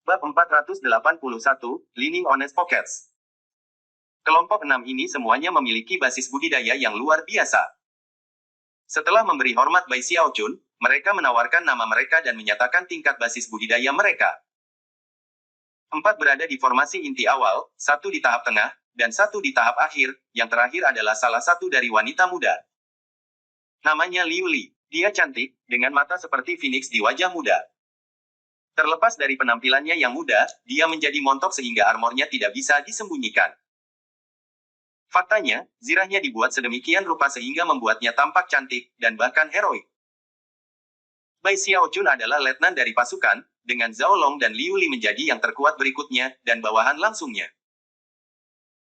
Bab 481, Leaning Honest Pockets. Kelompok 6 ini semuanya memiliki basis budidaya yang luar biasa. Setelah memberi hormat Bai Xiaochun, mereka menawarkan nama mereka dan menyatakan tingkat basis budidaya mereka. 4 berada di formasi inti awal, 1 di tahap tengah, dan 1 di tahap akhir, yang terakhir adalah salah satu dari wanita muda. Namanya Liu Li. Dia cantik, dengan mata seperti phoenix di wajah muda. Terlepas dari penampilannya yang muda, dia menjadi montok sehingga armornya tidak bisa disembunyikan. Faktanya, zirahnya dibuat sedemikian rupa sehingga membuatnya tampak cantik, dan bahkan heroik. Bai Xiaochun adalah letnan dari pasukan, dengan Zhao Long dan Liu Li menjadi yang terkuat berikutnya, dan bawahan langsungnya.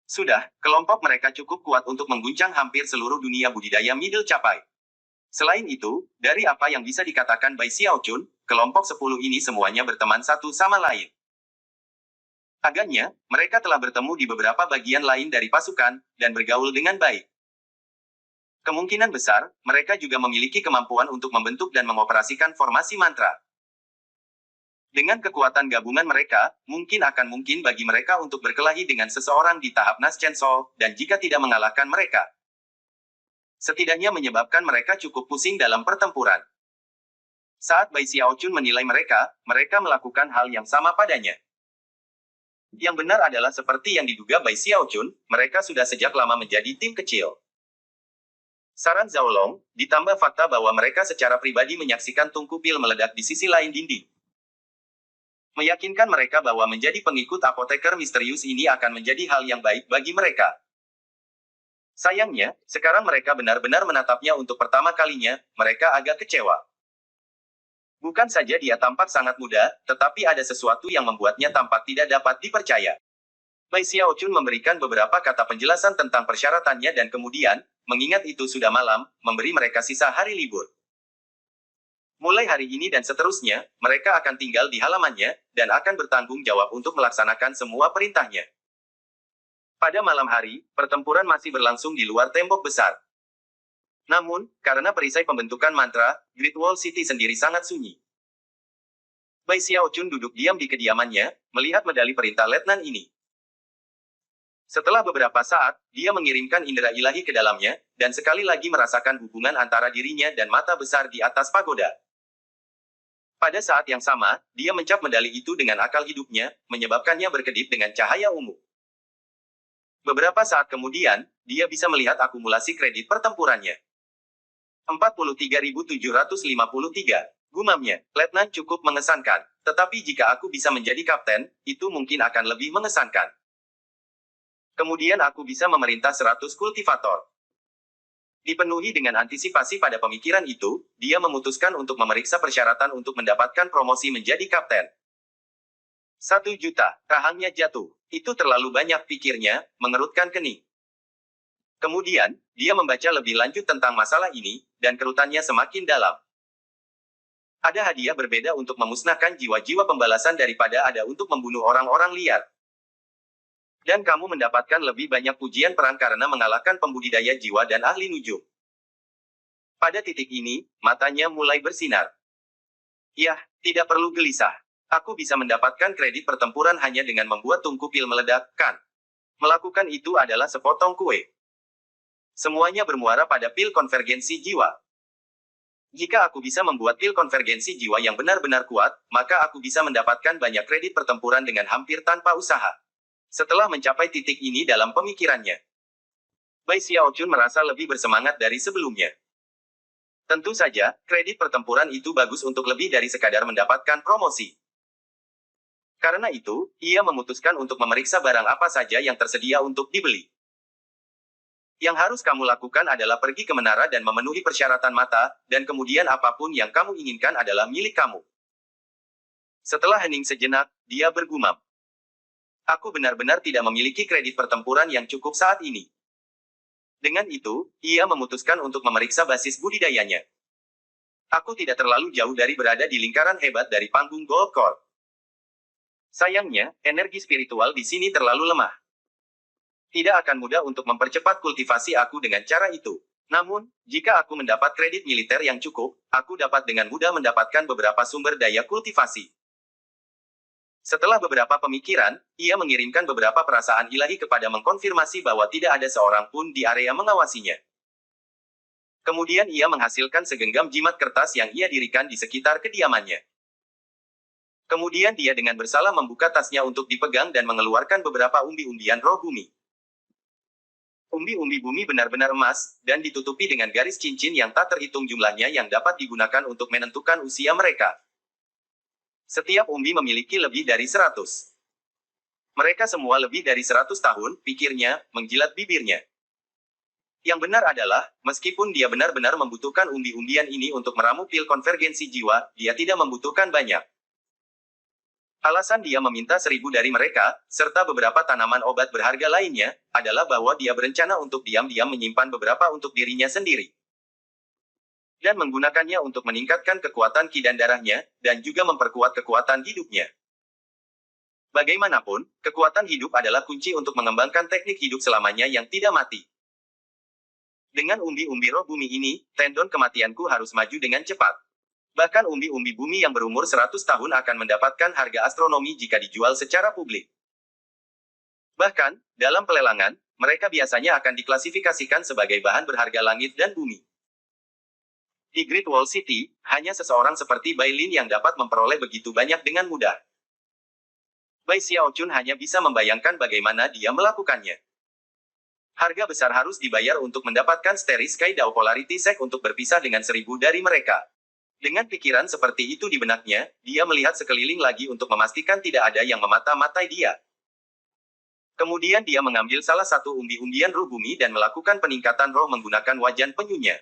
Sudah, kelompok mereka cukup kuat untuk mengguncang hampir seluruh dunia budidaya middle capai. Selain itu, dari apa yang bisa dikatakan Bai Xiaochun, kelompok 10 ini semuanya berteman satu sama lain. Agaknya, mereka telah bertemu di beberapa bagian lain dari pasukan, dan bergaul dengan baik. Kemungkinan besar, mereka juga memiliki kemampuan untuk membentuk dan mengoperasikan formasi mantra. Dengan kekuatan gabungan mereka, mungkin bagi mereka untuk berkelahi dengan seseorang di tahap Nas Chen So, dan jika tidak mengalahkan mereka, setidaknya menyebabkan mereka cukup pusing dalam pertempuran. Saat Bai Xiaochun menilai mereka melakukan hal yang sama padanya. Yang benar adalah seperti yang diduga Bai Xiaochun, mereka sudah sejak lama menjadi tim kecil. Saran Zhao Long, ditambah fakta bahwa mereka secara pribadi menyaksikan tungku pil meledak di sisi lain dinding, meyakinkan mereka bahwa menjadi pengikut apoteker misterius ini akan menjadi hal yang baik bagi mereka. Sayangnya, sekarang mereka benar-benar menatapnya untuk pertama kalinya, mereka agak kecewa. Bukan saja dia tampak sangat muda, tetapi ada sesuatu yang membuatnya tampak tidak dapat dipercaya. Bai Xiaochun memberikan beberapa kata penjelasan tentang persyaratannya dan kemudian, mengingat itu sudah malam, memberi mereka sisa hari libur. Mulai hari ini dan seterusnya, mereka akan tinggal di halamannya, dan akan bertanggung jawab untuk melaksanakan semua perintahnya. Pada malam hari, pertempuran masih berlangsung di luar tembok besar. Namun, karena perisai pembentukan mantra, Great Wall City sendiri sangat sunyi. Bai Xiaochun duduk diam di kediamannya, melihat medali perintah letnan ini. Setelah beberapa saat, dia mengirimkan indera ilahi ke dalamnya, dan sekali lagi merasakan hubungan antara dirinya dan mata besar di atas pagoda. Pada saat yang sama, dia mencap medali itu dengan akal hidupnya, menyebabkannya berkedip dengan cahaya ungu. Beberapa saat kemudian, dia bisa melihat akumulasi kredit pertempurannya. 43.753. Gumamnya, letnan cukup mengesankan. Tetapi jika aku bisa menjadi kapten, itu mungkin akan lebih mengesankan. Kemudian aku bisa memerintah 100 kultivator. Dipenuhi dengan antisipasi pada pemikiran itu, dia memutuskan untuk memeriksa persyaratan untuk mendapatkan promosi menjadi kapten. 1 juta, rahangnya jatuh. Itu terlalu banyak pikirnya, mengerutkan kening. Kemudian, dia membaca lebih lanjut tentang masalah ini, dan kerutannya semakin dalam. Ada hadiah berbeda untuk memusnahkan jiwa-jiwa pembalasan daripada ada untuk membunuh orang-orang liar. Dan kamu mendapatkan lebih banyak pujian perang karena mengalahkan pembudidaya jiwa dan ahli nujum. Pada titik ini, matanya mulai bersinar. Yah, tidak perlu gelisah. Aku bisa mendapatkan kredit pertempuran hanya dengan membuat tungku pil meledak, kan? Melakukan itu adalah sepotong kue. Semuanya bermuara pada pil konvergensi jiwa. Jika aku bisa membuat pil konvergensi jiwa yang benar-benar kuat, maka aku bisa mendapatkan banyak kredit pertempuran dengan hampir tanpa usaha. Setelah mencapai titik ini dalam pemikirannya, Bai Xiaochun merasa lebih bersemangat dari sebelumnya. Tentu saja, kredit pertempuran itu bagus untuk lebih dari sekadar mendapatkan promosi. Karena itu, ia memutuskan untuk memeriksa barang apa saja yang tersedia untuk dibeli. Yang harus kamu lakukan adalah pergi ke menara dan memenuhi persyaratan mata, dan kemudian apapun yang kamu inginkan adalah milik kamu. Setelah hening sejenak, dia bergumam. Aku benar-benar tidak memiliki kredit pertempuran yang cukup saat ini. Dengan itu, ia memutuskan untuk memeriksa basis budidayanya. Aku tidak terlalu jauh dari berada di lingkaran hebat dari panggung Gold Court. Sayangnya, energi spiritual di sini terlalu lemah. Tidak akan mudah untuk mempercepat kultivasi aku dengan cara itu. Namun, jika aku mendapat kredit militer yang cukup, aku dapat dengan mudah mendapatkan beberapa sumber daya kultivasi. Setelah beberapa pemikiran, ia mengirimkan beberapa perasaan ilahi kepada mengkonfirmasi bahwa tidak ada seorang pun di area mengawasinya. Kemudian ia menghasilkan segenggam jimat kertas yang ia dirikan di sekitar kediamannya. Kemudian dia dengan bersalah membuka tasnya untuk dipegang dan mengeluarkan beberapa umbi-umbian roh bumi. Umbi-umbi bumi benar-benar emas, dan ditutupi dengan garis cincin yang tak terhitung jumlahnya yang dapat digunakan untuk menentukan usia mereka. Setiap umbi memiliki lebih dari 100. Mereka semua lebih dari 100 tahun, pikirnya, menjilat bibirnya. Yang benar adalah, meskipun dia benar-benar membutuhkan umbi-umbian ini untuk meramu pil konvergensi jiwa, dia tidak membutuhkan banyak. Alasan dia meminta 1.000 dari mereka, serta beberapa tanaman obat berharga lainnya, adalah bahwa dia berencana untuk diam-diam menyimpan beberapa untuk dirinya sendiri. Dan menggunakannya untuk meningkatkan kekuatan ki dan darahnya, dan juga memperkuat kekuatan hidupnya. Bagaimanapun, kekuatan hidup adalah kunci untuk mengembangkan teknik hidup selamanya yang tidak mati. Dengan umbi-umbi roh bumi ini, tendon kematianku harus maju dengan cepat. Bahkan umbi-umbi bumi yang berumur 100 tahun akan mendapatkan harga astronomi jika dijual secara publik. Bahkan, dalam pelelangan, mereka biasanya akan diklasifikasikan sebagai bahan berharga langit dan bumi. Di Great Wall City, hanya seseorang seperti Bai Lin yang dapat memperoleh begitu banyak dengan mudah. Bai Xiaochun hanya bisa membayangkan bagaimana dia melakukannya. Harga besar harus dibayar untuk mendapatkan Starry Sky Dao Polarity Sect untuk berpisah dengan 1.000 dari mereka. Dengan pikiran seperti itu di benaknya, dia melihat sekeliling lagi untuk memastikan tidak ada yang memata-matai dia. Kemudian dia mengambil salah satu umbi-umbian roh bumi dan melakukan peningkatan roh menggunakan wajan penyunya.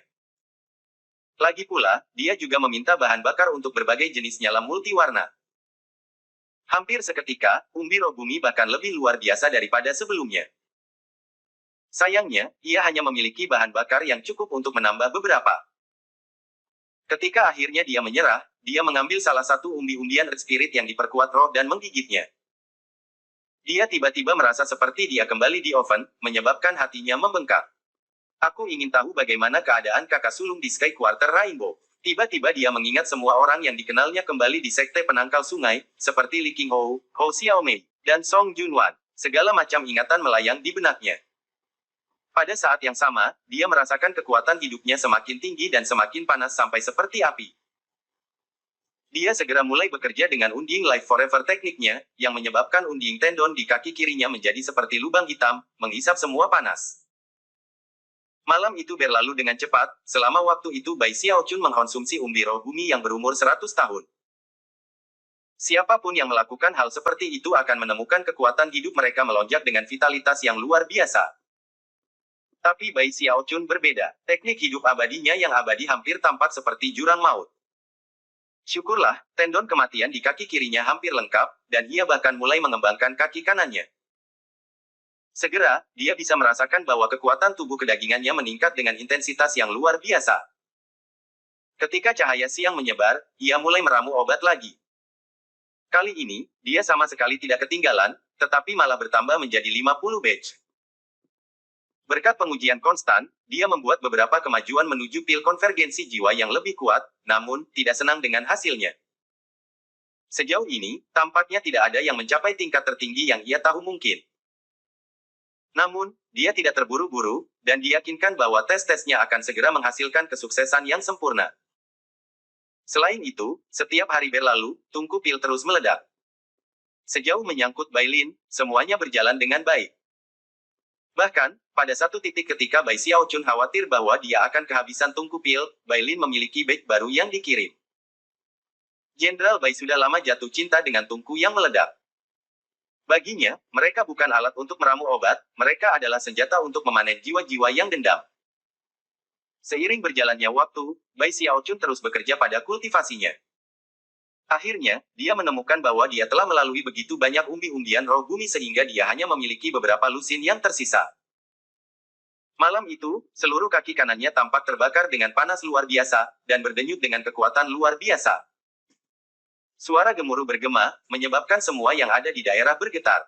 Lagi pula, dia juga meminta bahan bakar untuk berbagai jenis nyala multiwarna. Hampir seketika, umbi roh bumi bahkan lebih luar biasa daripada sebelumnya. Sayangnya, ia hanya memiliki bahan bakar yang cukup untuk menambah beberapa. Ketika akhirnya dia menyerah, dia mengambil salah satu umbi-umbian Red Spirit yang diperkuat roh dan menggigitnya. Dia tiba-tiba merasa seperti dia kembali di oven, menyebabkan hatinya membengkak. Aku ingin tahu bagaimana keadaan kakak sulung di Sky Quarter Rainbow. Tiba-tiba dia mengingat semua orang yang dikenalnya kembali di sekte penangkal sungai, seperti Li Qinghou, Hou Xiaomei, dan Song Junwan. Segala macam ingatan melayang di benaknya. Pada saat yang sama, dia merasakan kekuatan hidupnya semakin tinggi dan semakin panas sampai seperti api. Dia segera mulai bekerja dengan unding Life Forever tekniknya, yang menyebabkan unding tendon di kaki kirinya menjadi seperti lubang hitam, menghisap semua panas. Malam itu berlalu dengan cepat, selama waktu itu Bai Xiaochun mengkonsumsi umbi roh bumi yang berumur 100 tahun. Siapapun yang melakukan hal seperti itu akan menemukan kekuatan hidup mereka melonjak dengan vitalitas yang luar biasa. Tapi Bai Xiaochun berbeda. Teknik hidup abadinya yang abadi hampir tampak seperti jurang maut. Syukurlah, tendon kematian di kaki kirinya hampir lengkap, dan ia bahkan mulai mengembangkan kaki kanannya. Segera, dia bisa merasakan bahwa kekuatan tubuh kedagingannya meningkat dengan intensitas yang luar biasa. Ketika cahaya siang menyebar, ia mulai meramu obat lagi. Kali ini, dia sama sekali tidak ketinggalan, tetapi malah bertambah menjadi 50 batch. Berkat pengujian konstan, dia membuat beberapa kemajuan menuju pil konvergensi jiwa yang lebih kuat, namun tidak senang dengan hasilnya. Sejauh ini, tampaknya tidak ada yang mencapai tingkat tertinggi yang ia tahu mungkin. Namun, dia tidak terburu-buru, dan diyakinkan bahwa tes-tesnya akan segera menghasilkan kesuksesan yang sempurna. Selain itu, setiap hari berlalu, tungku pil terus meledak. Sejauh menyangkut Bai Lin, semuanya berjalan dengan baik. Bahkan, pada satu titik ketika Bai Xiaochun khawatir bahwa dia akan kehabisan tungku pil, Bai Lin memiliki batch baru yang dikirim. Jenderal Bai sudah lama jatuh cinta dengan tungku yang meledak. Baginya, mereka bukan alat untuk meramu obat, mereka adalah senjata untuk memanen jiwa-jiwa yang dendam. Seiring berjalannya waktu, Bai Xiaochun terus bekerja pada kultivasinya. Akhirnya, dia menemukan bahwa dia telah melalui begitu banyak umbi-umbian roh bumi sehingga dia hanya memiliki beberapa lusin yang tersisa. Malam itu, seluruh kaki kanannya tampak terbakar dengan panas luar biasa, dan berdenyut dengan kekuatan luar biasa. Suara gemuruh bergema, menyebabkan semua yang ada di daerah bergetar.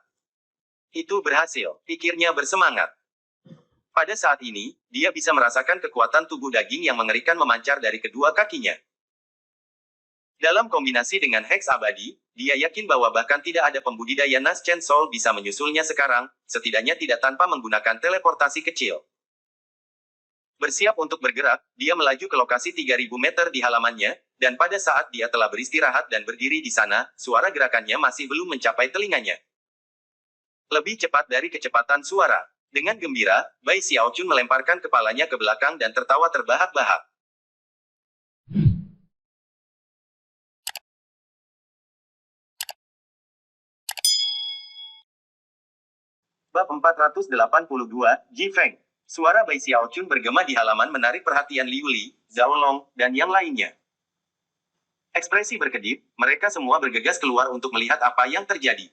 Itu berhasil, pikirnya bersemangat. Pada saat ini, dia bisa merasakan kekuatan tubuh daging yang mengerikan memancar dari kedua kakinya. Dalam kombinasi dengan Hex abadi, dia yakin bahwa bahkan tidak ada pembudidaya Nas Chen Soul bisa menyusulnya sekarang, setidaknya tidak tanpa menggunakan teleportasi kecil. Bersiap untuk bergerak, dia melaju ke lokasi 3.000 meter di halamannya, dan pada saat dia telah beristirahat dan berdiri di sana, suara gerakannya masih belum mencapai telinganya. Lebih cepat dari kecepatan suara. Dengan gembira, Bai Xiaochun melemparkan kepalanya ke belakang dan tertawa terbahak-bahak. Bab 482, Ji Feng. Suara Bai Xiaochun bergema di halaman menarik perhatian Liu Li, Zhao Long, dan yang lainnya. Ekspresi berkedip, mereka semua bergegas keluar untuk melihat apa yang terjadi.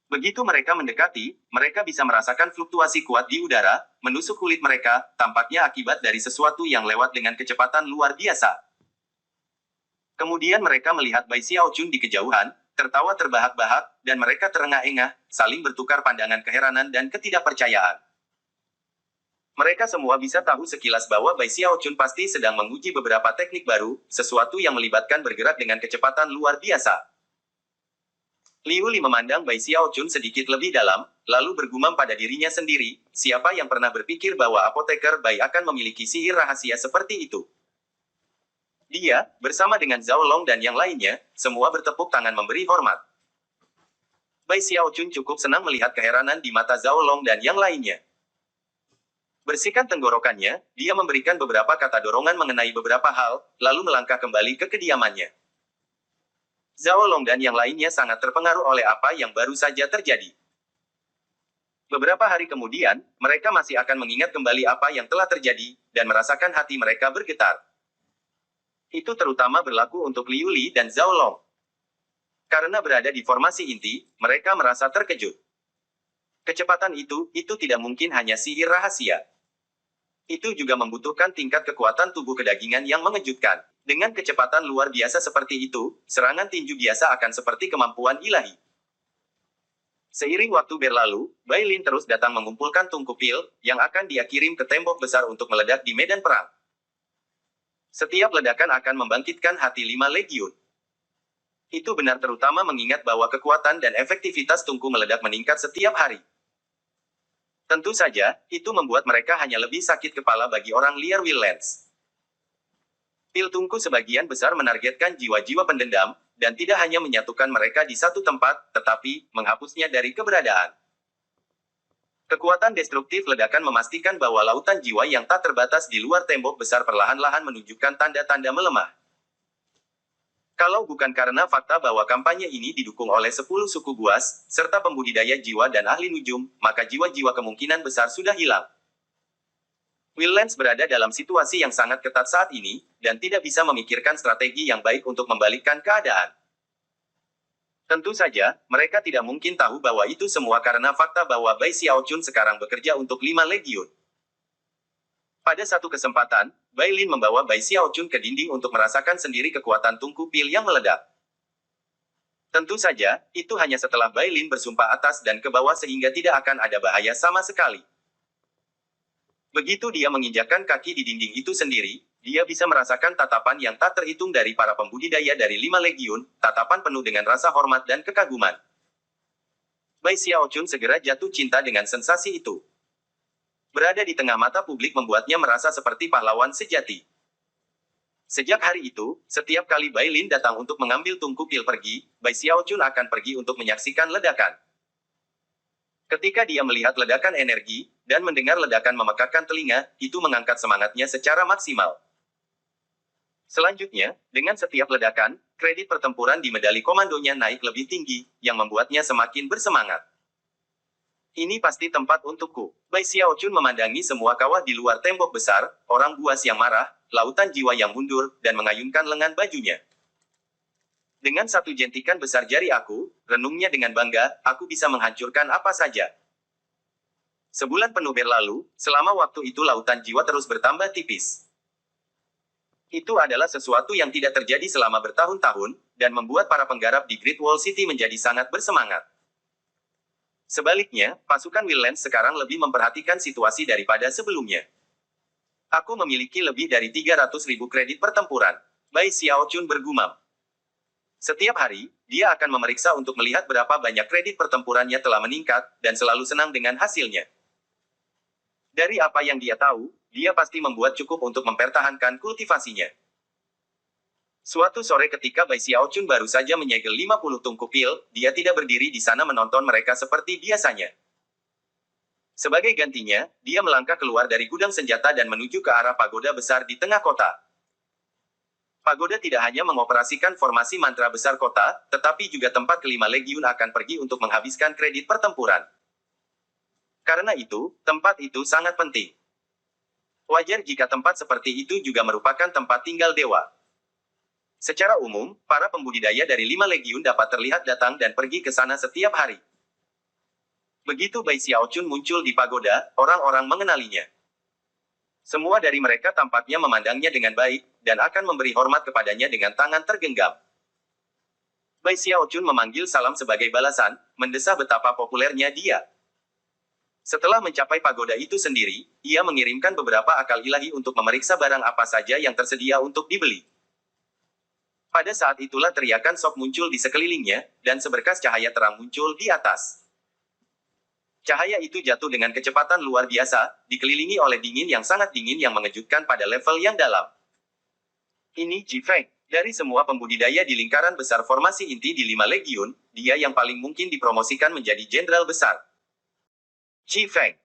Begitu mereka mendekati, mereka bisa merasakan fluktuasi kuat di udara, menusuk kulit mereka, tampaknya akibat dari sesuatu yang lewat dengan kecepatan luar biasa. Kemudian mereka melihat Bai Xiaochun di kejauhan, tertawa terbahak-bahak, dan mereka terengah-engah, saling bertukar pandangan keheranan dan ketidakpercayaan. Mereka semua bisa tahu sekilas bahwa Bai Xiaochun pasti sedang menguji beberapa teknik baru, sesuatu yang melibatkan bergerak dengan kecepatan luar biasa. Liu Li memandang Bai Xiaochun sedikit lebih dalam, lalu bergumam pada dirinya sendiri, siapa yang pernah berpikir bahwa apoteker Bai akan memiliki sihir rahasia seperti itu. Dia, bersama dengan Zhao Long dan yang lainnya, semua bertepuk tangan memberi hormat. Bai Xiaochun cukup senang melihat keheranan di mata Zhao Long dan yang lainnya. Bersihkan tenggorokannya, dia memberikan beberapa kata dorongan mengenai beberapa hal, lalu melangkah kembali ke kediamannya. Zhao Long dan yang lainnya sangat terpengaruh oleh apa yang baru saja terjadi. Beberapa hari kemudian, mereka masih akan mengingat kembali apa yang telah terjadi, dan merasakan hati mereka bergetar. Itu terutama berlaku untuk Liu Li dan Zhao Long. Karena berada di formasi inti, mereka merasa terkejut. Kecepatan itu tidak mungkin hanya sihir rahasia. Itu juga membutuhkan tingkat kekuatan tubuh kedagingan yang mengejutkan. Dengan kecepatan luar biasa seperti itu, serangan tinju biasa akan seperti kemampuan ilahi. Seiring waktu berlalu, Bai Lin terus datang mengumpulkan tungku pil, yang akan dia kirim ke tembok besar untuk meledak di medan perang. Setiap ledakan akan membangkitkan hati 5 legiun. Itu benar terutama mengingat bahwa kekuatan dan efektivitas tungku meledak meningkat setiap hari. Tentu saja, itu membuat mereka hanya lebih sakit kepala bagi orang liar Wildlands. Pil tungku sebagian besar menargetkan jiwa-jiwa pendendam, dan tidak hanya menyatukan mereka di satu tempat, tetapi menghapusnya dari keberadaan. Kekuatan destruktif ledakan memastikan bahwa lautan jiwa yang tak terbatas di luar tembok besar perlahan-lahan menunjukkan tanda-tanda melemah. Kalau bukan karena fakta bahwa kampanye ini didukung oleh 10 suku buas, serta pembudidaya jiwa dan ahli nujum, maka jiwa-jiwa kemungkinan besar sudah hilang. Wildlands berada dalam situasi yang sangat ketat saat ini, dan tidak bisa memikirkan strategi yang baik untuk membalikkan keadaan. Tentu saja, mereka tidak mungkin tahu bahwa itu semua karena fakta bahwa Bai Xiaochun sekarang bekerja untuk 5 legiun. Pada satu kesempatan, Bai Lin membawa Bai Xiaochun ke dinding untuk merasakan sendiri kekuatan tungku pil yang meledak. Tentu saja, itu hanya setelah Bai Lin bersumpah atas dan ke bawah sehingga tidak akan ada bahaya sama sekali. Begitu dia menginjakkan kaki di dinding itu sendiri, dia bisa merasakan tatapan yang tak terhitung dari para pembudidaya dari 5 legiun, tatapan penuh dengan rasa hormat dan kekaguman. Bai Xiaochun segera jatuh cinta dengan sensasi itu. Berada di tengah mata publik membuatnya merasa seperti pahlawan sejati. Sejak hari itu, setiap kali Bai Lin datang untuk mengambil tungku pil pergi, Bai Xiaochun akan pergi untuk menyaksikan ledakan. Ketika dia melihat ledakan energi, dan mendengar ledakan memekakkan telinga, itu mengangkat semangatnya secara maksimal. Selanjutnya, dengan setiap ledakan, kredit pertempuran di medali komandonya naik lebih tinggi, yang membuatnya semakin bersemangat. Ini pasti tempat untukku. Bai Xiaochun memandangi semua kawah di luar tembok besar, orang buas yang marah, lautan jiwa yang mundur, dan mengayunkan lengan bajunya. Dengan satu jentikan besar jari aku, renungnya dengan bangga, aku bisa menghancurkan apa saja. Sebulan penuh berlalu, selama waktu itu lautan jiwa terus bertambah tipis. Itu adalah sesuatu yang tidak terjadi selama bertahun-tahun, dan membuat para penggarap di Great Wall City menjadi sangat bersemangat. Sebaliknya, pasukan Wildlands sekarang lebih memperhatikan situasi daripada sebelumnya. Aku memiliki lebih dari 300.000 kredit pertempuran. Bai Xiaochun bergumam. Setiap hari, dia akan memeriksa untuk melihat berapa banyak kredit pertempurannya telah meningkat, dan selalu senang dengan hasilnya. Dari apa yang dia tahu, dia pasti membuat cukup untuk mempertahankan kultivasinya. Suatu sore ketika Bai Xiaochun baru saja menyegel 50 tungku pil, dia tidak berdiri di sana menonton mereka seperti biasanya. Sebagai gantinya, dia melangkah keluar dari gudang senjata dan menuju ke arah pagoda besar di tengah kota. Pagoda tidak hanya mengoperasikan formasi mantra besar kota, tetapi juga tempat kelima legiun akan pergi untuk menghabiskan kredit pertempuran. Karena itu, tempat itu sangat penting. Wajar jika tempat seperti itu juga merupakan tempat tinggal dewa. Secara umum, para pembudidaya dari 5 legiun dapat terlihat datang dan pergi ke sana setiap hari. Begitu Bai Xiaochun muncul di pagoda, orang-orang mengenalinya. Semua dari mereka tampaknya memandangnya dengan baik, dan akan memberi hormat kepadanya dengan tangan tergenggam. Bai Xiaochun memanggil salam sebagai balasan, mendesah betapa populernya dia. Setelah mencapai pagoda itu sendiri, ia mengirimkan beberapa akal ilahi untuk memeriksa barang apa saja yang tersedia untuk dibeli. Pada saat itulah teriakan sok muncul di sekelilingnya, dan seberkas cahaya terang muncul di atas. Cahaya itu jatuh dengan kecepatan luar biasa, dikelilingi oleh dingin yang sangat dingin yang mengejutkan pada level yang dalam. Ini Ji Feng. Dari semua pembudidaya di lingkaran besar formasi inti di 5 legiun, dia yang paling mungkin dipromosikan menjadi jenderal besar. Ji Feng.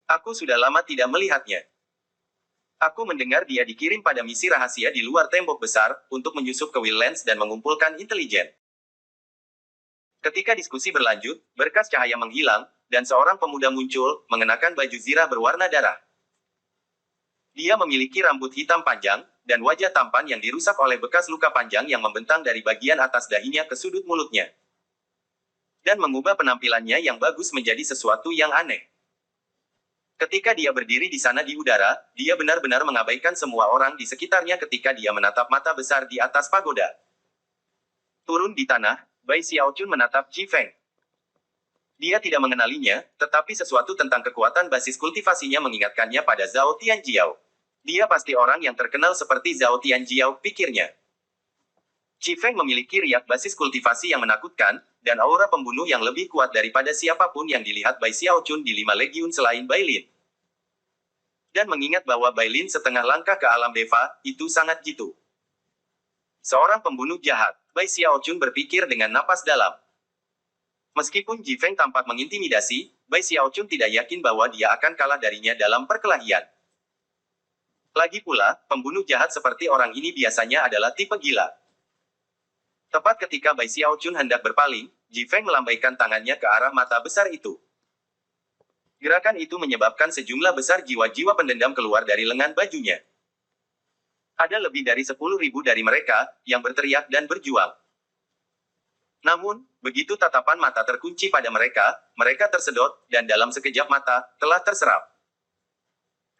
Aku sudah lama tidak melihatnya. Aku mendengar dia dikirim pada misi rahasia di luar tembok besar, untuk menyusup ke Willlands dan mengumpulkan intelijen. Ketika diskusi berlanjut, berkas cahaya menghilang, dan seorang pemuda muncul, mengenakan baju zirah berwarna darah. Dia memiliki rambut hitam panjang, dan wajah tampan yang dirusak oleh bekas luka panjang yang membentang dari bagian atas dahinya ke sudut mulutnya. Dan mengubah penampilannya yang bagus menjadi sesuatu yang aneh. Ketika dia berdiri di sana di udara, dia benar-benar mengabaikan semua orang di sekitarnya ketika dia menatap mata besar di atas pagoda. Turun di tanah, Bai Xiaochun menatap Ji Feng. Dia tidak mengenalinya, tetapi sesuatu tentang kekuatan basis kultivasinya mengingatkannya pada Zhao Tianjiao. Dia pasti orang yang terkenal seperti Zhao Tianjiao, pikirnya. Ji Feng memiliki riak basis kultivasi yang menakutkan, dan aura pembunuh yang lebih kuat daripada siapapun yang dilihat Bai Xiaochun di 5 legiun selain Bai Lin. Dan mengingat bahwa Bai Lin setengah langkah ke alam deva, itu sangat jitu. Seorang pembunuh jahat, Bai Xiaochun berpikir dengan napas dalam. Meskipun Ji Feng tampak mengintimidasi, Bai Xiaochun tidak yakin bahwa dia akan kalah darinya dalam perkelahian. Lagi pula, pembunuh jahat seperti orang ini biasanya adalah tipe gila. Tepat ketika Bai Xiaochun hendak berpaling, Ji Feng melambaikan tangannya ke arah mata besar itu. Gerakan itu menyebabkan sejumlah besar jiwa-jiwa pendendam keluar dari lengan bajunya. Ada lebih dari 10.000 dari mereka, yang berteriak dan berjuang. Namun, begitu tatapan mata terkunci pada mereka, mereka tersedot, dan dalam sekejap mata, telah terserap.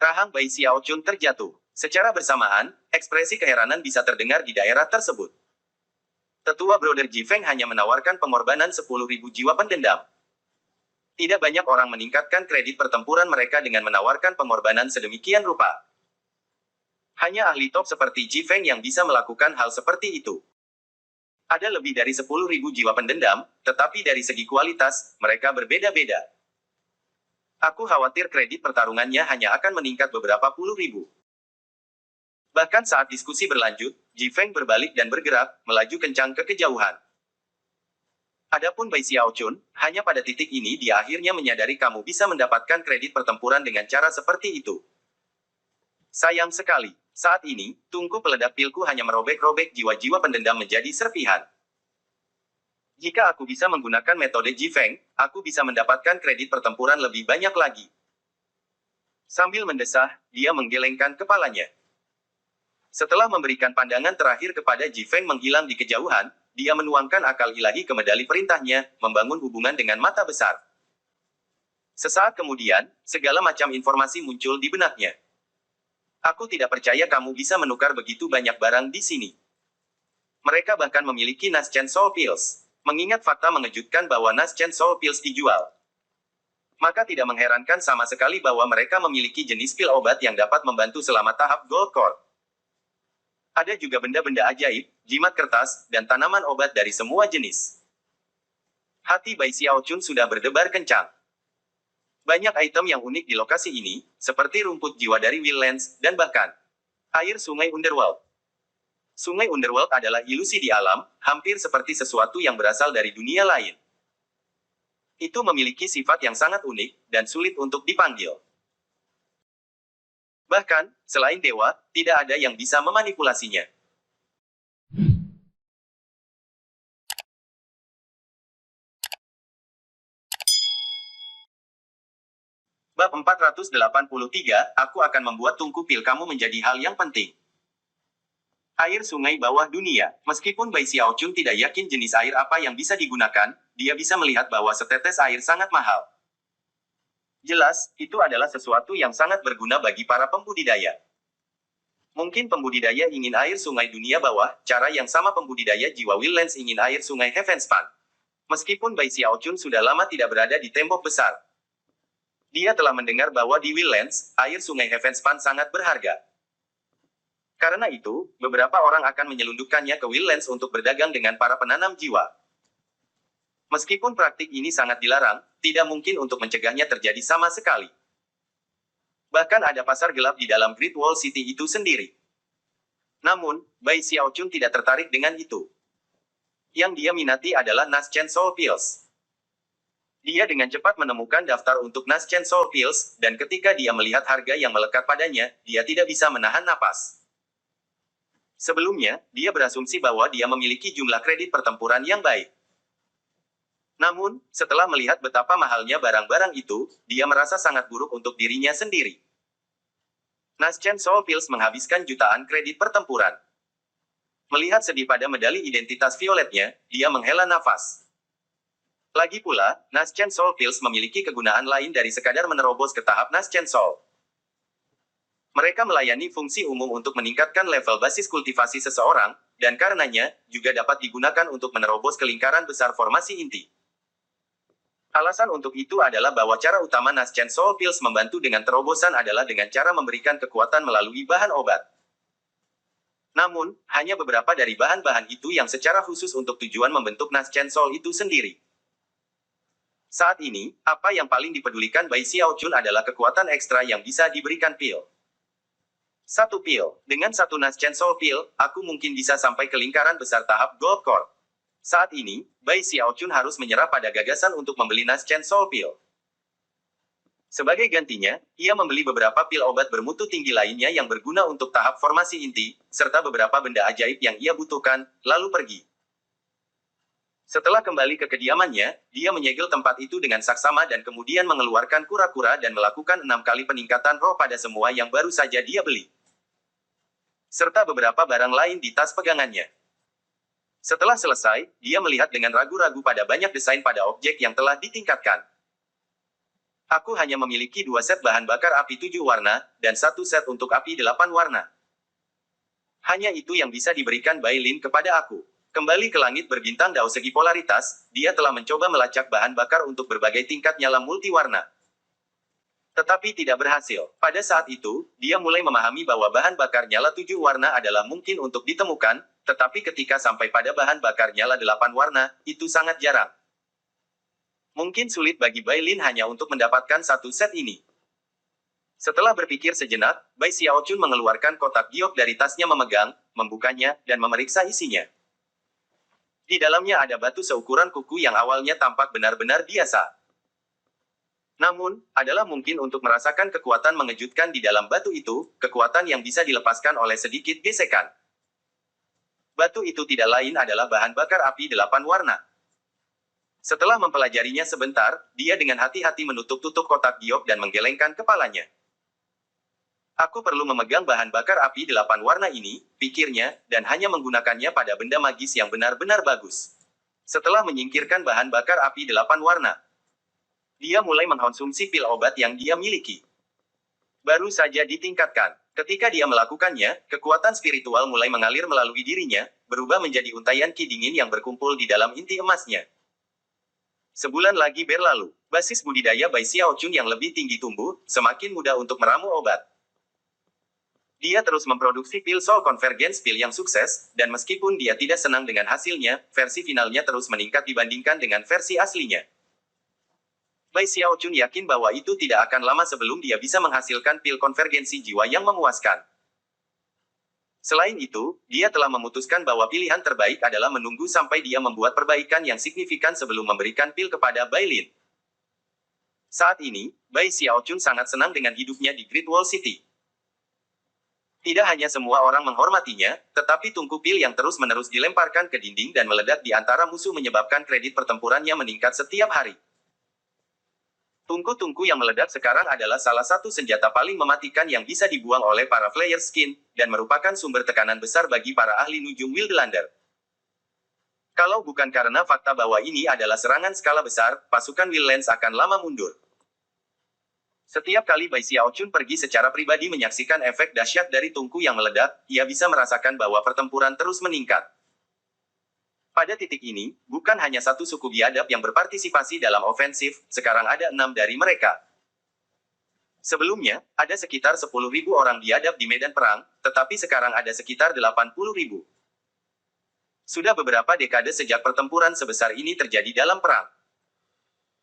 Rahang Bai Xiaochun terjatuh. Secara bersamaan, ekspresi keheranan bisa terdengar di daerah tersebut. Tetua Brother Ji Feng hanya menawarkan pengorbanan 10.000 jiwa pendendam. Tidak banyak orang meningkatkan kredit pertempuran mereka dengan menawarkan pengorbanan sedemikian rupa. Hanya ahli top seperti Ji Feng yang bisa melakukan hal seperti itu. Ada lebih dari 10.000 jiwa pendendam, tetapi dari segi kualitas, mereka berbeda-beda. Aku khawatir kredit pertarungannya hanya akan meningkat beberapa puluh ribu. Bahkan saat diskusi berlanjut, Ji Feng berbalik dan bergerak, melaju kencang ke kejauhan. Adapun Bai Xiaochun, hanya pada titik ini dia akhirnya menyadari kamu bisa mendapatkan kredit pertempuran dengan cara seperti itu. Sayang sekali, saat ini, tungku peledak pilku hanya merobek-robek jiwa-jiwa pendendam menjadi serpihan. Jika aku bisa menggunakan metode Ji Feng, aku bisa mendapatkan kredit pertempuran lebih banyak lagi. Sambil mendesah, dia menggelengkan kepalanya. Setelah memberikan pandangan terakhir kepada Ji Feng menghilang di kejauhan, dia menuangkan akal ilahi ke medali perintahnya, membangun hubungan dengan mata besar. Sesaat kemudian, segala macam informasi muncul di benaknya. Aku tidak percaya kamu bisa menukar begitu banyak barang di sini. Mereka bahkan memiliki Naschen Soul Pills. Mengingat fakta mengejutkan bahwa Naschen Soul Pills dijual. Maka tidak mengherankan sama sekali bahwa mereka memiliki jenis pil obat yang dapat membantu selama tahap Gold Core. Ada juga benda-benda ajaib, jimat kertas, dan tanaman obat dari semua jenis. Hati Bai Xiaochun sudah berdebar kencang. Banyak item yang unik di lokasi ini, seperti rumput jiwa dari Wildlands, dan bahkan air sungai Underworld. Sungai Underworld adalah ilusi di alam, hampir seperti sesuatu yang berasal dari dunia lain. Itu memiliki sifat yang sangat unik, dan sulit untuk dipanggil. Bahkan, selain dewa, tidak ada yang bisa memanipulasinya. Bab 483, aku akan membuat tungku pil kamu menjadi hal yang penting. Air sungai bawah dunia. Meskipun Bai Xiaochun tidak yakin jenis air apa yang bisa digunakan, dia bisa melihat bahwa setetes air sangat mahal. Jelas, itu adalah sesuatu yang sangat berguna bagi para pembudidaya. Mungkin pembudidaya ingin air sungai dunia bawah, cara yang sama pembudidaya jiwa Wildlands ingin air sungai Heavenspan. Meskipun Bai Xiaochun sudah lama tidak berada di tembok besar, dia telah mendengar bahwa di Wildlands, air sungai Heavenspan sangat berharga. Karena itu, beberapa orang akan menyelundupkannya ke Wildlands untuk berdagang dengan para penanam jiwa. Meskipun praktik ini sangat dilarang, tidak mungkin untuk mencegahnya terjadi sama sekali. Bahkan ada pasar gelap di dalam Great Wall City itu sendiri. Namun, Bai Xiaochun tidak tertarik dengan itu. Yang dia minati adalah Naschen Soul Pills. Dia dengan cepat menemukan daftar untuk Naschen Soul Pills, dan ketika dia melihat harga yang melekat padanya, dia tidak bisa menahan napas. Sebelumnya, dia berasumsi bahwa dia memiliki jumlah kredit pertempuran yang baik. Namun, setelah melihat betapa mahalnya barang-barang itu, dia merasa sangat buruk untuk dirinya sendiri. Naschen Soul Pills menghabiskan jutaan kredit pertempuran. Melihat sedih pada medali identitas violetnya, dia menghela nafas. Lagi pula, Naschen Soul Pills memiliki kegunaan lain dari sekadar menerobos ke tahap Naschen Soul. Mereka melayani fungsi umum untuk meningkatkan level basis kultivasi seseorang, dan karenanya, juga dapat digunakan untuk menerobos ke lingkaran besar formasi inti. Alasan untuk itu adalah bahwa cara utama Naschen Soul Pills membantu dengan terobosan adalah dengan cara memberikan kekuatan melalui bahan obat. Namun, hanya beberapa dari bahan-bahan itu yang secara khusus untuk tujuan membentuk Naschen Soul itu sendiri. Saat ini, apa yang paling dipedulikan Bai Xiaochun adalah kekuatan ekstra yang bisa diberikan pil. Satu pil. Dengan satu Naschen Soul Pil, aku mungkin bisa sampai ke lingkaran besar tahap Gold Core. Saat ini, Bai Xiaochun harus menyerah pada gagasan untuk membeli Naschen Soul Pil. Sebagai gantinya, ia membeli beberapa pil obat bermutu tinggi lainnya yang berguna untuk tahap formasi inti, serta beberapa benda ajaib yang ia butuhkan, lalu pergi. Setelah kembali ke kediamannya, dia menyegel tempat itu dengan saksama dan kemudian mengeluarkan kura-kura dan melakukan 6 kali peningkatan roh pada semua yang baru saja dia beli. Serta beberapa barang lain di tas pegangannya. Setelah selesai, dia melihat dengan ragu-ragu pada banyak desain pada objek yang telah ditingkatkan. Aku hanya memiliki 2 set bahan bakar api 7 warna, dan 1 set untuk api 8 warna. Hanya itu yang bisa diberikan Bai Lin kepada aku. Kembali ke langit berbintang dao segi polaritas, dia telah mencoba melacak bahan bakar untuk berbagai tingkat nyala multiwarna. Tetapi tidak berhasil. Pada saat itu, dia mulai memahami bahwa bahan bakar nyala 7 warna adalah mungkin untuk ditemukan, tetapi ketika sampai pada bahan bakar nyala 8 warna, itu sangat jarang. Mungkin sulit bagi Bai Lin hanya untuk mendapatkan satu set ini. Setelah berpikir sejenak, Bai Xiaochun mengeluarkan kotak giok dari tasnya memegang, membukanya, dan memeriksa isinya. Di dalamnya ada batu seukuran kuku yang awalnya tampak benar-benar biasa. Namun, adalah mungkin untuk merasakan kekuatan mengejutkan di dalam batu itu, kekuatan yang bisa dilepaskan oleh sedikit gesekan. Batu itu tidak lain adalah bahan bakar api 8 warna. Setelah mempelajarinya sebentar, dia dengan hati-hati menutup-tutup kotak giok dan menggelengkan kepalanya. Aku perlu memegang bahan bakar api 8 warna ini, pikirnya, dan hanya menggunakannya pada benda magis yang benar-benar bagus. Setelah menyingkirkan bahan bakar api 8 warna, dia mulai mengkonsumsi pil obat yang dia miliki. Baru saja ditingkatkan. Ketika dia melakukannya, kekuatan spiritual mulai mengalir melalui dirinya, berubah menjadi untaian ki dingin yang berkumpul di dalam inti emasnya. Sebulan lagi berlalu, basis budidaya Bai Xiaochun yang lebih tinggi tumbuh, semakin mudah untuk meramu obat. Dia terus memproduksi pil Soul Convergence pil yang sukses, dan meskipun dia tidak senang dengan hasilnya, versi finalnya terus meningkat dibandingkan dengan versi aslinya. Bai Xiaochun yakin bahwa itu tidak akan lama sebelum dia bisa menghasilkan pil konvergensi jiwa yang memuaskan. Selain itu, dia telah memutuskan bahwa pilihan terbaik adalah menunggu sampai dia membuat perbaikan yang signifikan sebelum memberikan pil kepada Bai Lin. Saat ini, Bai Xiaochun sangat senang dengan hidupnya di Great Wall City. Tidak hanya semua orang menghormatinya, tetapi tungku pil yang terus-menerus dilemparkan ke dinding dan meledak di antara musuh menyebabkan kredit pertempurannya meningkat setiap hari. Tungku-tungku yang meledak sekarang adalah salah satu senjata paling mematikan yang bisa dibuang oleh para player skin, dan merupakan sumber tekanan besar bagi para ahli nujum Wildlander. Kalau bukan karena fakta bahwa ini adalah serangan skala besar, pasukan Wildlands akan lama mundur. Setiap kali Bai Xiaochun pergi secara pribadi menyaksikan efek dahsyat dari tungku yang meledak, ia bisa merasakan bahwa pertempuran terus meningkat. Pada titik ini, bukan hanya satu suku biadab yang berpartisipasi dalam ofensif, sekarang ada 6 dari mereka. Sebelumnya, ada sekitar 10.000 orang biadab di medan perang, tetapi sekarang ada sekitar 80.000. Sudah beberapa dekade sejak pertempuran sebesar ini terjadi dalam perang.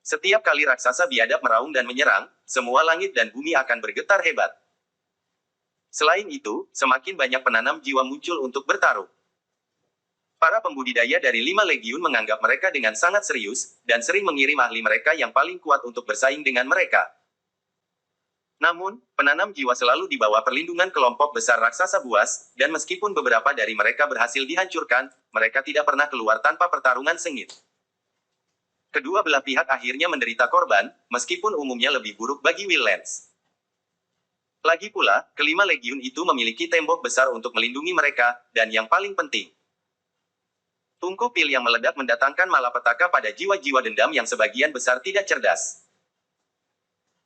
Setiap kali raksasa biadab meraung dan menyerang, semua langit dan bumi akan bergetar hebat. Selain itu, semakin banyak penanam jiwa muncul untuk bertarung. Para pembudidaya dari 5 legiun menganggap mereka dengan sangat serius, dan sering mengirim ahli mereka yang paling kuat untuk bersaing dengan mereka. Namun, penanam jiwa selalu di bawah perlindungan kelompok besar raksasa buas, dan meskipun beberapa dari mereka berhasil dihancurkan, mereka tidak pernah keluar tanpa pertarungan sengit. Kedua belah pihak akhirnya menderita korban, meskipun umumnya lebih buruk bagi Wildlands. Lagi pula, kelima legiun itu memiliki tembok besar untuk melindungi mereka, dan yang paling penting, tungku pil yang meledak mendatangkan malapetaka pada jiwa-jiwa dendam yang sebagian besar tidak cerdas.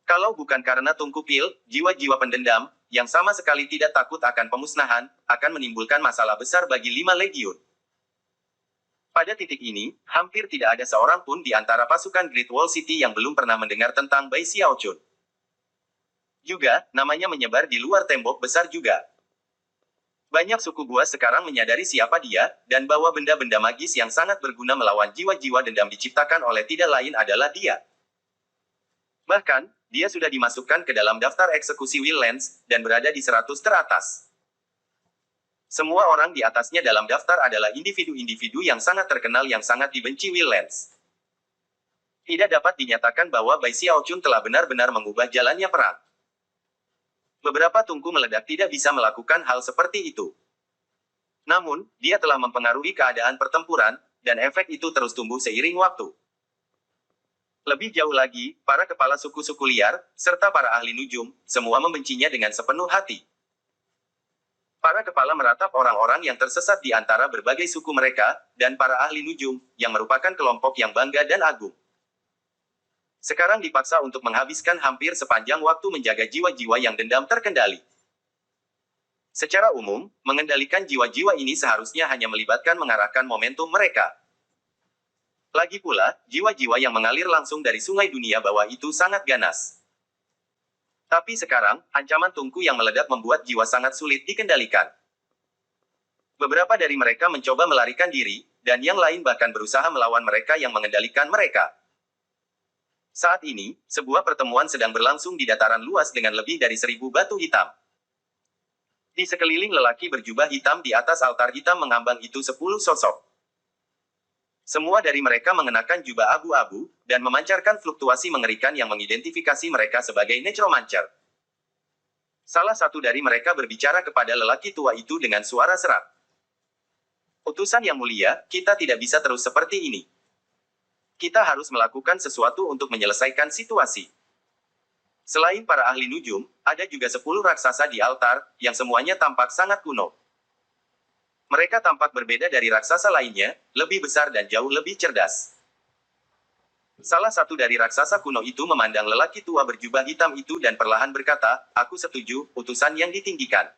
Kalau bukan karena tungku pil, jiwa-jiwa pendendam, yang sama sekali tidak takut akan pemusnahan, akan menimbulkan masalah besar bagi 5 legiun. Pada titik ini, hampir tidak ada seorang pun di antara pasukan Great Wall City yang belum pernah mendengar tentang Bai Xiaochun. Juga, namanya menyebar di luar tembok besar juga. Banyak suku buas sekarang menyadari siapa dia, dan bahwa benda-benda magis yang sangat berguna melawan jiwa-jiwa dendam diciptakan oleh tidak lain adalah dia. Bahkan, dia sudah dimasukkan ke dalam daftar eksekusi Wildlands, dan berada di 100 teratas. Semua orang di atasnya dalam daftar adalah individu-individu yang sangat terkenal yang sangat dibenci Wildlands. Tidak dapat dinyatakan bahwa Bai Xiaochun telah benar-benar mengubah jalannya perang. Beberapa tungku meledak tidak bisa melakukan hal seperti itu. Namun, dia telah mempengaruhi keadaan pertempuran, dan efek itu terus tumbuh seiring waktu. Lebih jauh lagi, para kepala suku-suku liar, serta para ahli nujum, semua membencinya dengan sepenuh hati. Para kepala meratap orang-orang yang tersesat di antara berbagai suku mereka, dan para ahli nujum, yang merupakan kelompok yang bangga dan agung. Sekarang dipaksa untuk menghabiskan hampir sepanjang waktu menjaga jiwa-jiwa yang dendam terkendali. Secara umum, mengendalikan jiwa-jiwa ini seharusnya hanya melibatkan mengarahkan momentum mereka. Lagi pula, jiwa-jiwa yang mengalir langsung dari sungai dunia bawah itu sangat ganas. Tapi sekarang, ancaman tungku yang meledak membuat jiwa sangat sulit dikendalikan. Beberapa dari mereka mencoba melarikan diri, dan yang lain bahkan berusaha melawan mereka yang mengendalikan mereka. Saat ini, sebuah pertemuan sedang berlangsung di dataran luas dengan lebih dari 1.000 batu hitam. Di sekeliling lelaki berjubah hitam di atas altar hitam mengambang itu 10 sosok. Semua dari mereka mengenakan jubah abu-abu, dan memancarkan fluktuasi mengerikan yang mengidentifikasi mereka sebagai necromancer. Salah satu dari mereka berbicara kepada lelaki tua itu dengan suara serak. Utusan yang mulia, kita tidak bisa terus seperti ini. Kita harus melakukan sesuatu untuk menyelesaikan situasi. Selain para ahli nujum, ada juga 10 raksasa di altar, yang semuanya tampak sangat kuno. Mereka tampak berbeda dari raksasa lainnya, lebih besar dan jauh lebih cerdas. Salah satu dari raksasa kuno itu memandang lelaki tua berjubah hitam itu dan perlahan berkata, "Aku setuju, utusan yang ditinggikan.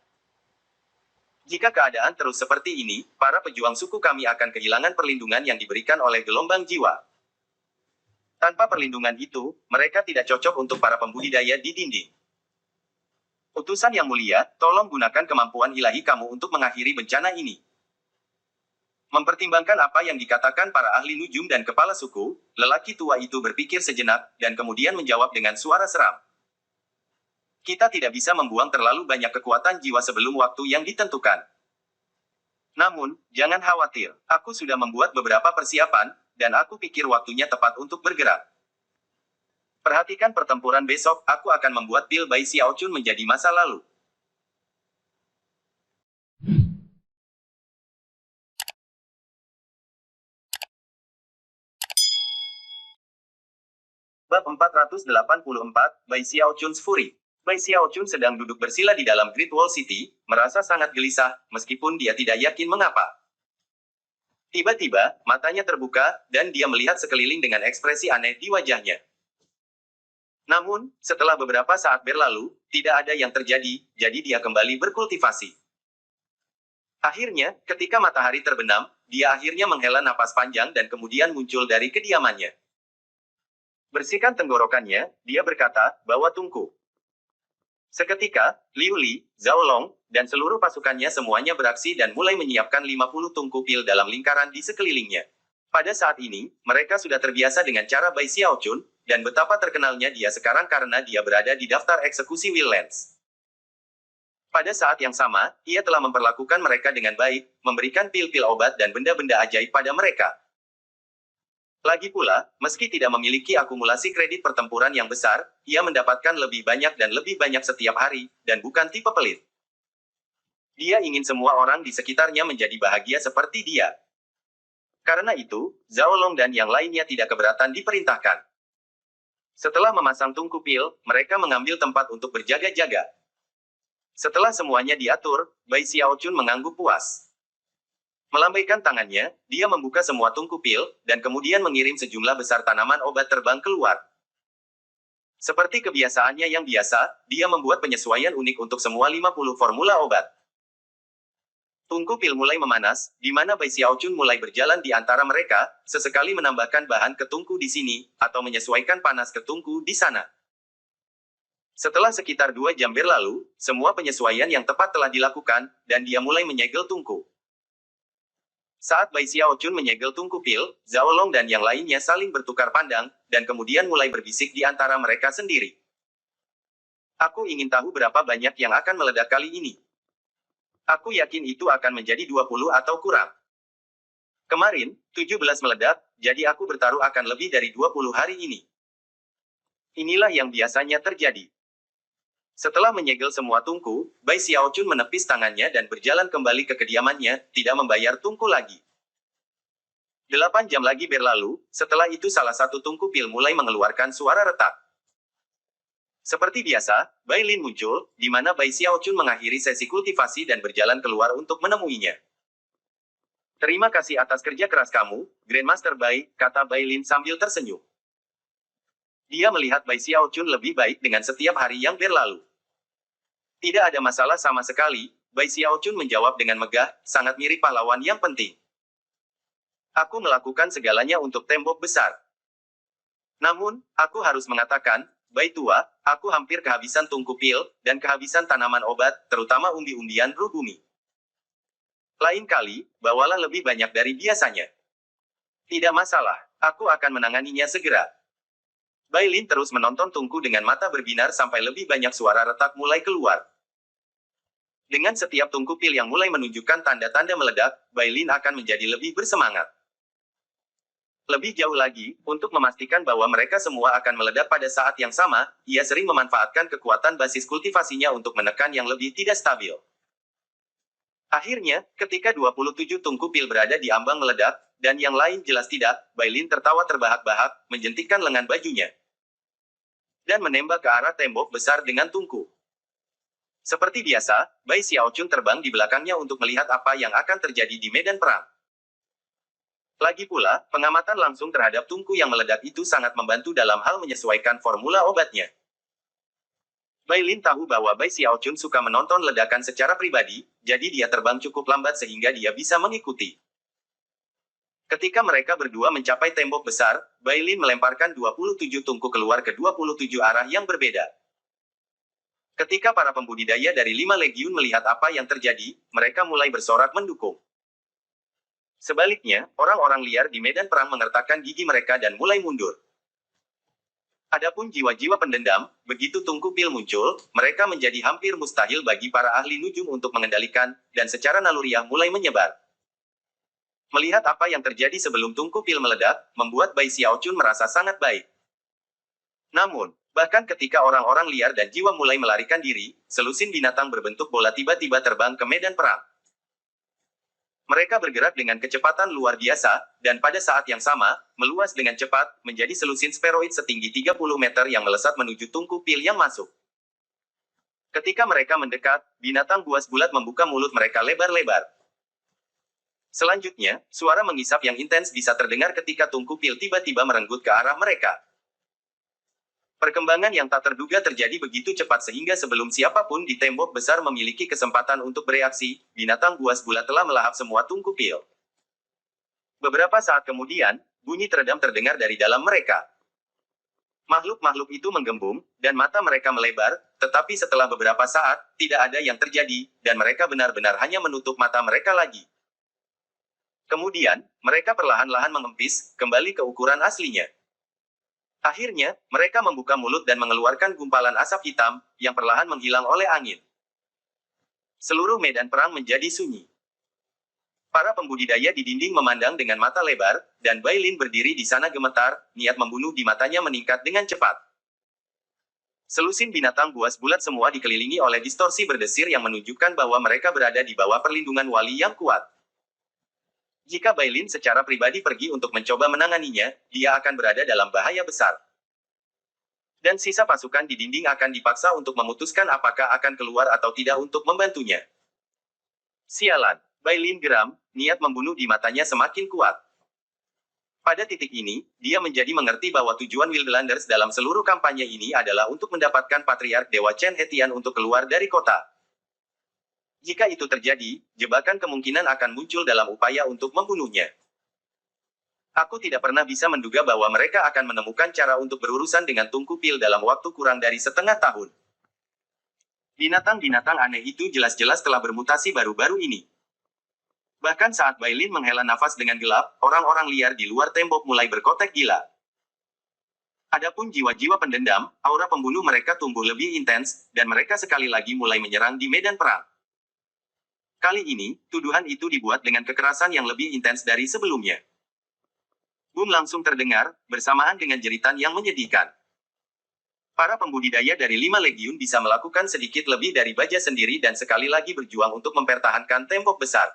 Jika keadaan terus seperti ini, para pejuang suku kami akan kehilangan perlindungan yang diberikan oleh gelombang jiwa. Tanpa perlindungan itu, mereka tidak cocok untuk para pembudidaya di dinding." Utusan yang mulia, tolong gunakan kemampuan ilahi kamu untuk mengakhiri bencana ini. Mempertimbangkan apa yang dikatakan para ahli nujum dan kepala suku, lelaki tua itu berpikir sejenak, dan kemudian menjawab dengan suara seram. Kita tidak bisa membuang terlalu banyak kekuatan jiwa sebelum waktu yang ditentukan. Namun, jangan khawatir, aku sudah membuat beberapa persiapan, dan aku pikir waktunya tepat untuk bergerak. Perhatikan pertempuran besok, aku akan membuat pil Bai Xiaochun menjadi masa lalu. Bab 484, Bai Xiaochun's Fury. Bai Xiaochun sedang duduk bersila di dalam Great Wall City, merasa sangat gelisah, meskipun dia tidak yakin mengapa. Tiba-tiba, matanya terbuka, dan dia melihat sekeliling dengan ekspresi aneh di wajahnya. Namun, setelah beberapa saat berlalu, tidak ada yang terjadi, jadi dia kembali berkultivasi. Akhirnya, ketika matahari terbenam, dia akhirnya menghela napas panjang dan kemudian muncul dari kediamannya. Bersihkan tenggorokannya, dia berkata, "Bawa tungku." Seketika, Liu Li, Zhao Long, dan seluruh pasukannya semuanya beraksi dan mulai menyiapkan 50 tungku pil dalam lingkaran di sekelilingnya. Pada saat ini, mereka sudah terbiasa dengan cara Bai Xiaochun, dan betapa terkenalnya dia sekarang karena dia berada di daftar eksekusi Willands. Pada saat yang sama, ia telah memperlakukan mereka dengan baik, memberikan pil-pil obat dan benda-benda ajaib pada mereka. Lagi pula, meski tidak memiliki akumulasi kredit pertempuran yang besar, ia mendapatkan lebih banyak dan lebih banyak setiap hari, dan bukan tipe pelit. Dia ingin semua orang di sekitarnya menjadi bahagia seperti dia. Karena itu, Zhao Long dan yang lainnya tidak keberatan diperintahkan. Setelah memasang tungku pil, mereka mengambil tempat untuk berjaga-jaga. Setelah semuanya diatur, Bai Xiaochun mengangguk puas. Melambaikan tangannya, dia membuka semua tungku pil, dan kemudian mengirim sejumlah besar tanaman obat terbang keluar. Seperti kebiasaannya yang biasa, dia membuat penyesuaian unik untuk semua 50 formula obat. Tungku pil mulai memanas, di mana Bai Xiaochun mulai berjalan di antara mereka, sesekali menambahkan bahan ke tungku di sini, atau menyesuaikan panas ke tungku di sana. Setelah sekitar 2 jam berlalu, semua penyesuaian yang tepat telah dilakukan, dan dia mulai menyegel tungku. Saat Bai Xiaochun menyegel tungku pil, Zhao Long dan yang lainnya saling bertukar pandang, dan kemudian mulai berbisik di antara mereka sendiri. Aku ingin tahu berapa banyak yang akan meledak kali ini. Aku yakin itu akan menjadi 20 atau kurang. Kemarin, 17 meledak, jadi aku bertaruh akan lebih dari 20 hari ini. Inilah yang biasanya terjadi. Setelah menyegel semua tungku, Bai Xiaochun menepis tangannya dan berjalan kembali ke kediamannya, tidak membayar tungku lagi. 8 jam lagi berlalu, setelah itu salah satu tungku pil mulai mengeluarkan suara retak. Seperti biasa, Bai Lin muncul, di mana Bai Xiaochun mengakhiri sesi kultivasi dan berjalan keluar untuk menemuinya. "Terima kasih atas kerja keras kamu, Grandmaster Bai," kata Bai Lin sambil tersenyum. Dia melihat Bai Xiaochun lebih baik dengan setiap hari yang berlalu. Tidak ada masalah sama sekali, Bai Xiaochun menjawab dengan megah, sangat mirip pahlawan yang penting. "Aku melakukan segalanya untuk tembok besar. Namun, aku harus mengatakan, Bai tua, aku hampir kehabisan tungku pil, dan kehabisan tanaman obat, terutama umbi-umbian ruh bumi. Lain kali, bawalah lebih banyak dari biasanya." "Tidak masalah, aku akan menanganinya segera." Bai Lin terus menonton tungku dengan mata berbinar sampai lebih banyak suara retak mulai keluar. Dengan setiap tungku pil yang mulai menunjukkan tanda-tanda meledak, Bai Lin akan menjadi lebih bersemangat. Lebih jauh lagi, untuk memastikan bahwa mereka semua akan meledak pada saat yang sama, ia sering memanfaatkan kekuatan basis kultivasinya untuk menekan yang lebih tidak stabil. Akhirnya, ketika 27 tungku pil berada di ambang meledak, dan yang lain jelas tidak, Bai Lin tertawa terbahak-bahak, menjentikkan lengan bajunya, dan menembak ke arah tembok besar dengan tungku. Seperti biasa, Bai Xiaochun terbang di belakangnya untuk melihat apa yang akan terjadi di medan perang. Lagi pula, pengamatan langsung terhadap tungku yang meledak itu sangat membantu dalam hal menyesuaikan formula obatnya. Bai Lin tahu bahwa Bai Xiaochun suka menonton ledakan secara pribadi, jadi dia terbang cukup lambat sehingga dia bisa mengikuti. Ketika mereka berdua mencapai tembok besar, Bai Lin melemparkan 27 tungku keluar ke 27 arah yang berbeda. Ketika para pembudidaya dari 5 legiun melihat apa yang terjadi, mereka mulai bersorak mendukung. Sebaliknya, orang-orang liar di medan perang mengertakkan gigi mereka dan mulai mundur. Adapun jiwa-jiwa pendendam, begitu Tungku Pil muncul, mereka menjadi hampir mustahil bagi para ahli nujum untuk mengendalikan, dan secara naluriah mulai menyebar. Melihat apa yang terjadi sebelum Tungku Pil meledak, membuat Bai Xiaochun merasa sangat baik. Namun, bahkan ketika orang-orang liar dan jiwa mulai melarikan diri, selusin binatang berbentuk bola tiba-tiba terbang ke medan perang. Mereka bergerak dengan kecepatan luar biasa, dan pada saat yang sama, meluas dengan cepat, menjadi selusin spheroid setinggi 30 meter yang melesat menuju Tungku Pil yang masuk. Ketika mereka mendekat, binatang buas bulat membuka mulut mereka lebar-lebar. Selanjutnya, suara mengisap yang intens bisa terdengar ketika Tungku Pil tiba-tiba merenggut ke arah mereka. Perkembangan yang tak terduga terjadi begitu cepat sehingga sebelum siapapun di tembok besar memiliki kesempatan untuk bereaksi, binatang buas bulat telah melahap semua Tungku Pil. Beberapa saat kemudian, bunyi teredam terdengar dari dalam mereka. Makhluk-makhluk itu menggembung, dan mata mereka melebar, tetapi setelah beberapa saat, tidak ada yang terjadi, dan mereka benar-benar hanya menutup mata mereka lagi. Kemudian, mereka perlahan-lahan mengempis, kembali ke ukuran aslinya. Akhirnya, mereka membuka mulut dan mengeluarkan gumpalan asap hitam, yang perlahan menghilang oleh angin. Seluruh medan perang menjadi sunyi. Para pembudidaya di dinding memandang dengan mata lebar, dan Bai Lin berdiri di sana gemetar, niat membunuh di matanya meningkat dengan cepat. Selusin binatang buas bulat semua dikelilingi oleh distorsi berdesir yang menunjukkan bahwa mereka berada di bawah perlindungan wali yang kuat. Jika Bai Lin secara pribadi pergi untuk mencoba menanganinya, dia akan berada dalam bahaya besar. Dan sisa pasukan di dinding akan dipaksa untuk memutuskan apakah akan keluar atau tidak untuk membantunya. Sialan, Bai Lin geram, niat membunuh di matanya semakin kuat. Pada titik ini, dia menjadi mengerti bahwa tujuan Wildlanders dalam seluruh kampanye ini adalah untuk mendapatkan Patriark Dewa Chen Hetian untuk keluar dari kota. Jika itu terjadi, jebakan kemungkinan akan muncul dalam upaya untuk membunuhnya. Aku tidak pernah bisa menduga bahwa mereka akan menemukan cara untuk berurusan dengan Tungku Pil dalam waktu kurang dari setengah tahun. Binatang-binatang aneh itu jelas-jelas telah bermutasi baru-baru ini. Bahkan saat Bai Lin menghela nafas dengan gelap, orang-orang liar di luar tembok mulai berkotek gila. Adapun jiwa-jiwa pendendam, aura pembunuh mereka tumbuh lebih intens, dan mereka sekali lagi mulai menyerang di medan perang. Kali ini, tuduhan itu dibuat dengan kekerasan yang lebih intens dari sebelumnya. Boom langsung terdengar, bersamaan dengan jeritan yang menyedihkan. Para pembudidaya dari 5 legiun bisa melakukan sedikit lebih dari baja sendiri dan sekali lagi berjuang untuk mempertahankan tembok besar.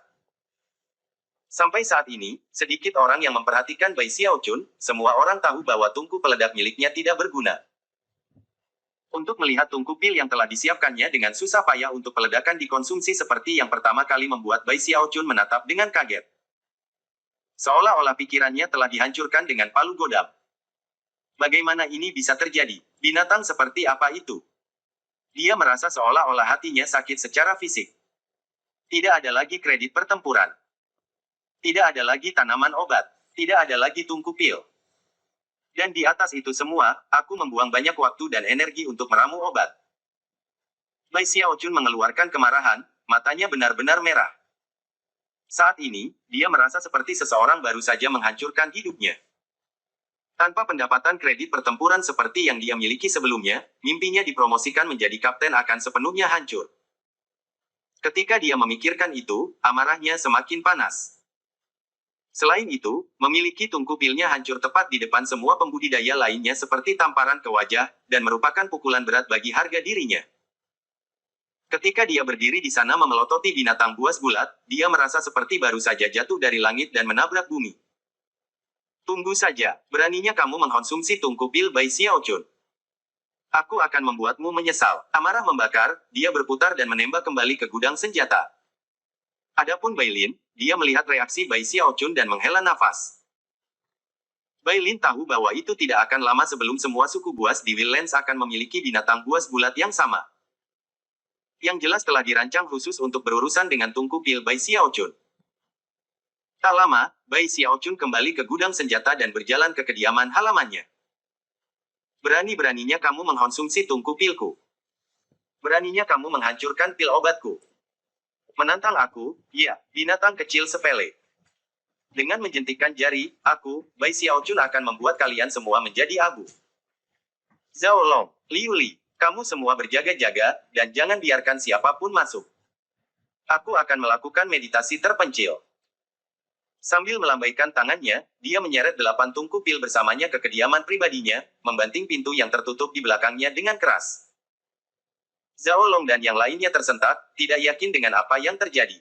Sampai saat ini, sedikit orang yang memperhatikan Bai Xiaochun, semua orang tahu bahwa tungku peledak miliknya tidak berguna. Untuk melihat Tungku Pil yang telah disiapkannya dengan susah payah untuk peledakan dikonsumsi seperti yang pertama kali membuat Bai Xiaochun menatap dengan kaget. Seolah-olah pikirannya telah dihancurkan dengan palu godam. Bagaimana ini bisa terjadi? Binatang seperti apa itu? Dia merasa seolah-olah hatinya sakit secara fisik. Tidak ada lagi kredit pertempuran. Tidak ada lagi tanaman obat. Tidak ada lagi Tungku Pil. Dan di atas itu semua, aku membuang banyak waktu dan energi untuk meramu obat. Bai Xiaochun mengeluarkan kemarahan, matanya benar-benar merah. Saat ini, dia merasa seperti seseorang baru saja menghancurkan hidupnya. Tanpa pendapatan kredit pertempuran seperti yang dia miliki sebelumnya, mimpinya dipromosikan menjadi kapten akan sepenuhnya hancur. Ketika dia memikirkan itu, amarahnya semakin panas. Selain itu, memiliki Tungku Pilnya hancur tepat di depan semua pembudidaya lainnya seperti tamparan ke wajah, dan merupakan pukulan berat bagi harga dirinya. Ketika dia berdiri di sana memelototi binatang buas bulat, dia merasa seperti baru saja jatuh dari langit dan menabrak bumi. Tunggu saja, beraninya kamu mengkonsumsi Tungku Pil Bai Xiaochun. Aku akan membuatmu menyesal. Amarah membakar, dia berputar dan menembak kembali ke gudang senjata. Adapun Bai Lin, dia melihat reaksi Bai Xiaochun dan menghela nafas. Bai Lin tahu bahwa itu tidak akan lama sebelum semua suku buas di Wildlands akan memiliki binatang buas bulat yang sama. Yang jelas telah dirancang khusus untuk berurusan dengan Tungku Pil Bai Xiaochun. Tak lama, Bai Xiaochun kembali ke gudang senjata dan berjalan ke kediaman halamannya. Berani-beraninya kamu mengkonsumsi Tungku Pilku. Beraninya kamu menghancurkan pil obatku. Menantang aku, ya, binatang kecil sepele. Dengan menjentikkan jari, aku, Bai Xiaochun akan membuat kalian semua menjadi abu. Zhao Long, Liu Li, kamu semua berjaga-jaga, dan jangan biarkan siapapun masuk. Aku akan melakukan meditasi terpencil. Sambil melambaikan tangannya, dia menyeret 8 tungku pil bersamanya ke kediaman pribadinya, membanting pintu yang tertutup di belakangnya dengan keras. Zhao Long dan yang lainnya tersentak, tidak yakin dengan apa yang terjadi.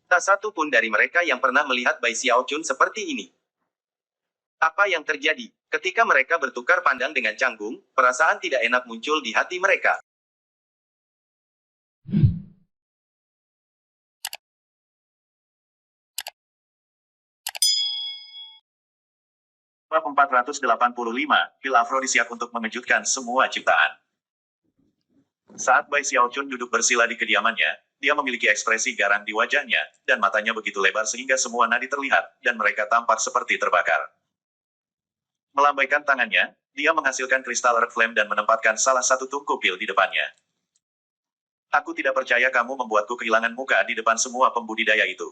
Tak satu pun dari mereka yang pernah melihat Bai Xiaochun seperti ini. Apa yang terjadi? Ketika mereka bertukar pandang dengan canggung, perasaan tidak enak muncul di hati mereka. Bab 485, pil afrodisiak untuk mengejutkan semua ciptaan. Saat Bai Xiaochun duduk bersila di kediamannya, dia memiliki ekspresi garang di wajahnya, dan matanya begitu lebar sehingga semua nadi terlihat, dan mereka tampak seperti terbakar. Melambaikan tangannya, dia menghasilkan kristal Earth Flame dan menempatkan salah satu tungku pil di depannya. Aku tidak percaya kamu membuatku kehilangan muka di depan semua pembudidaya itu.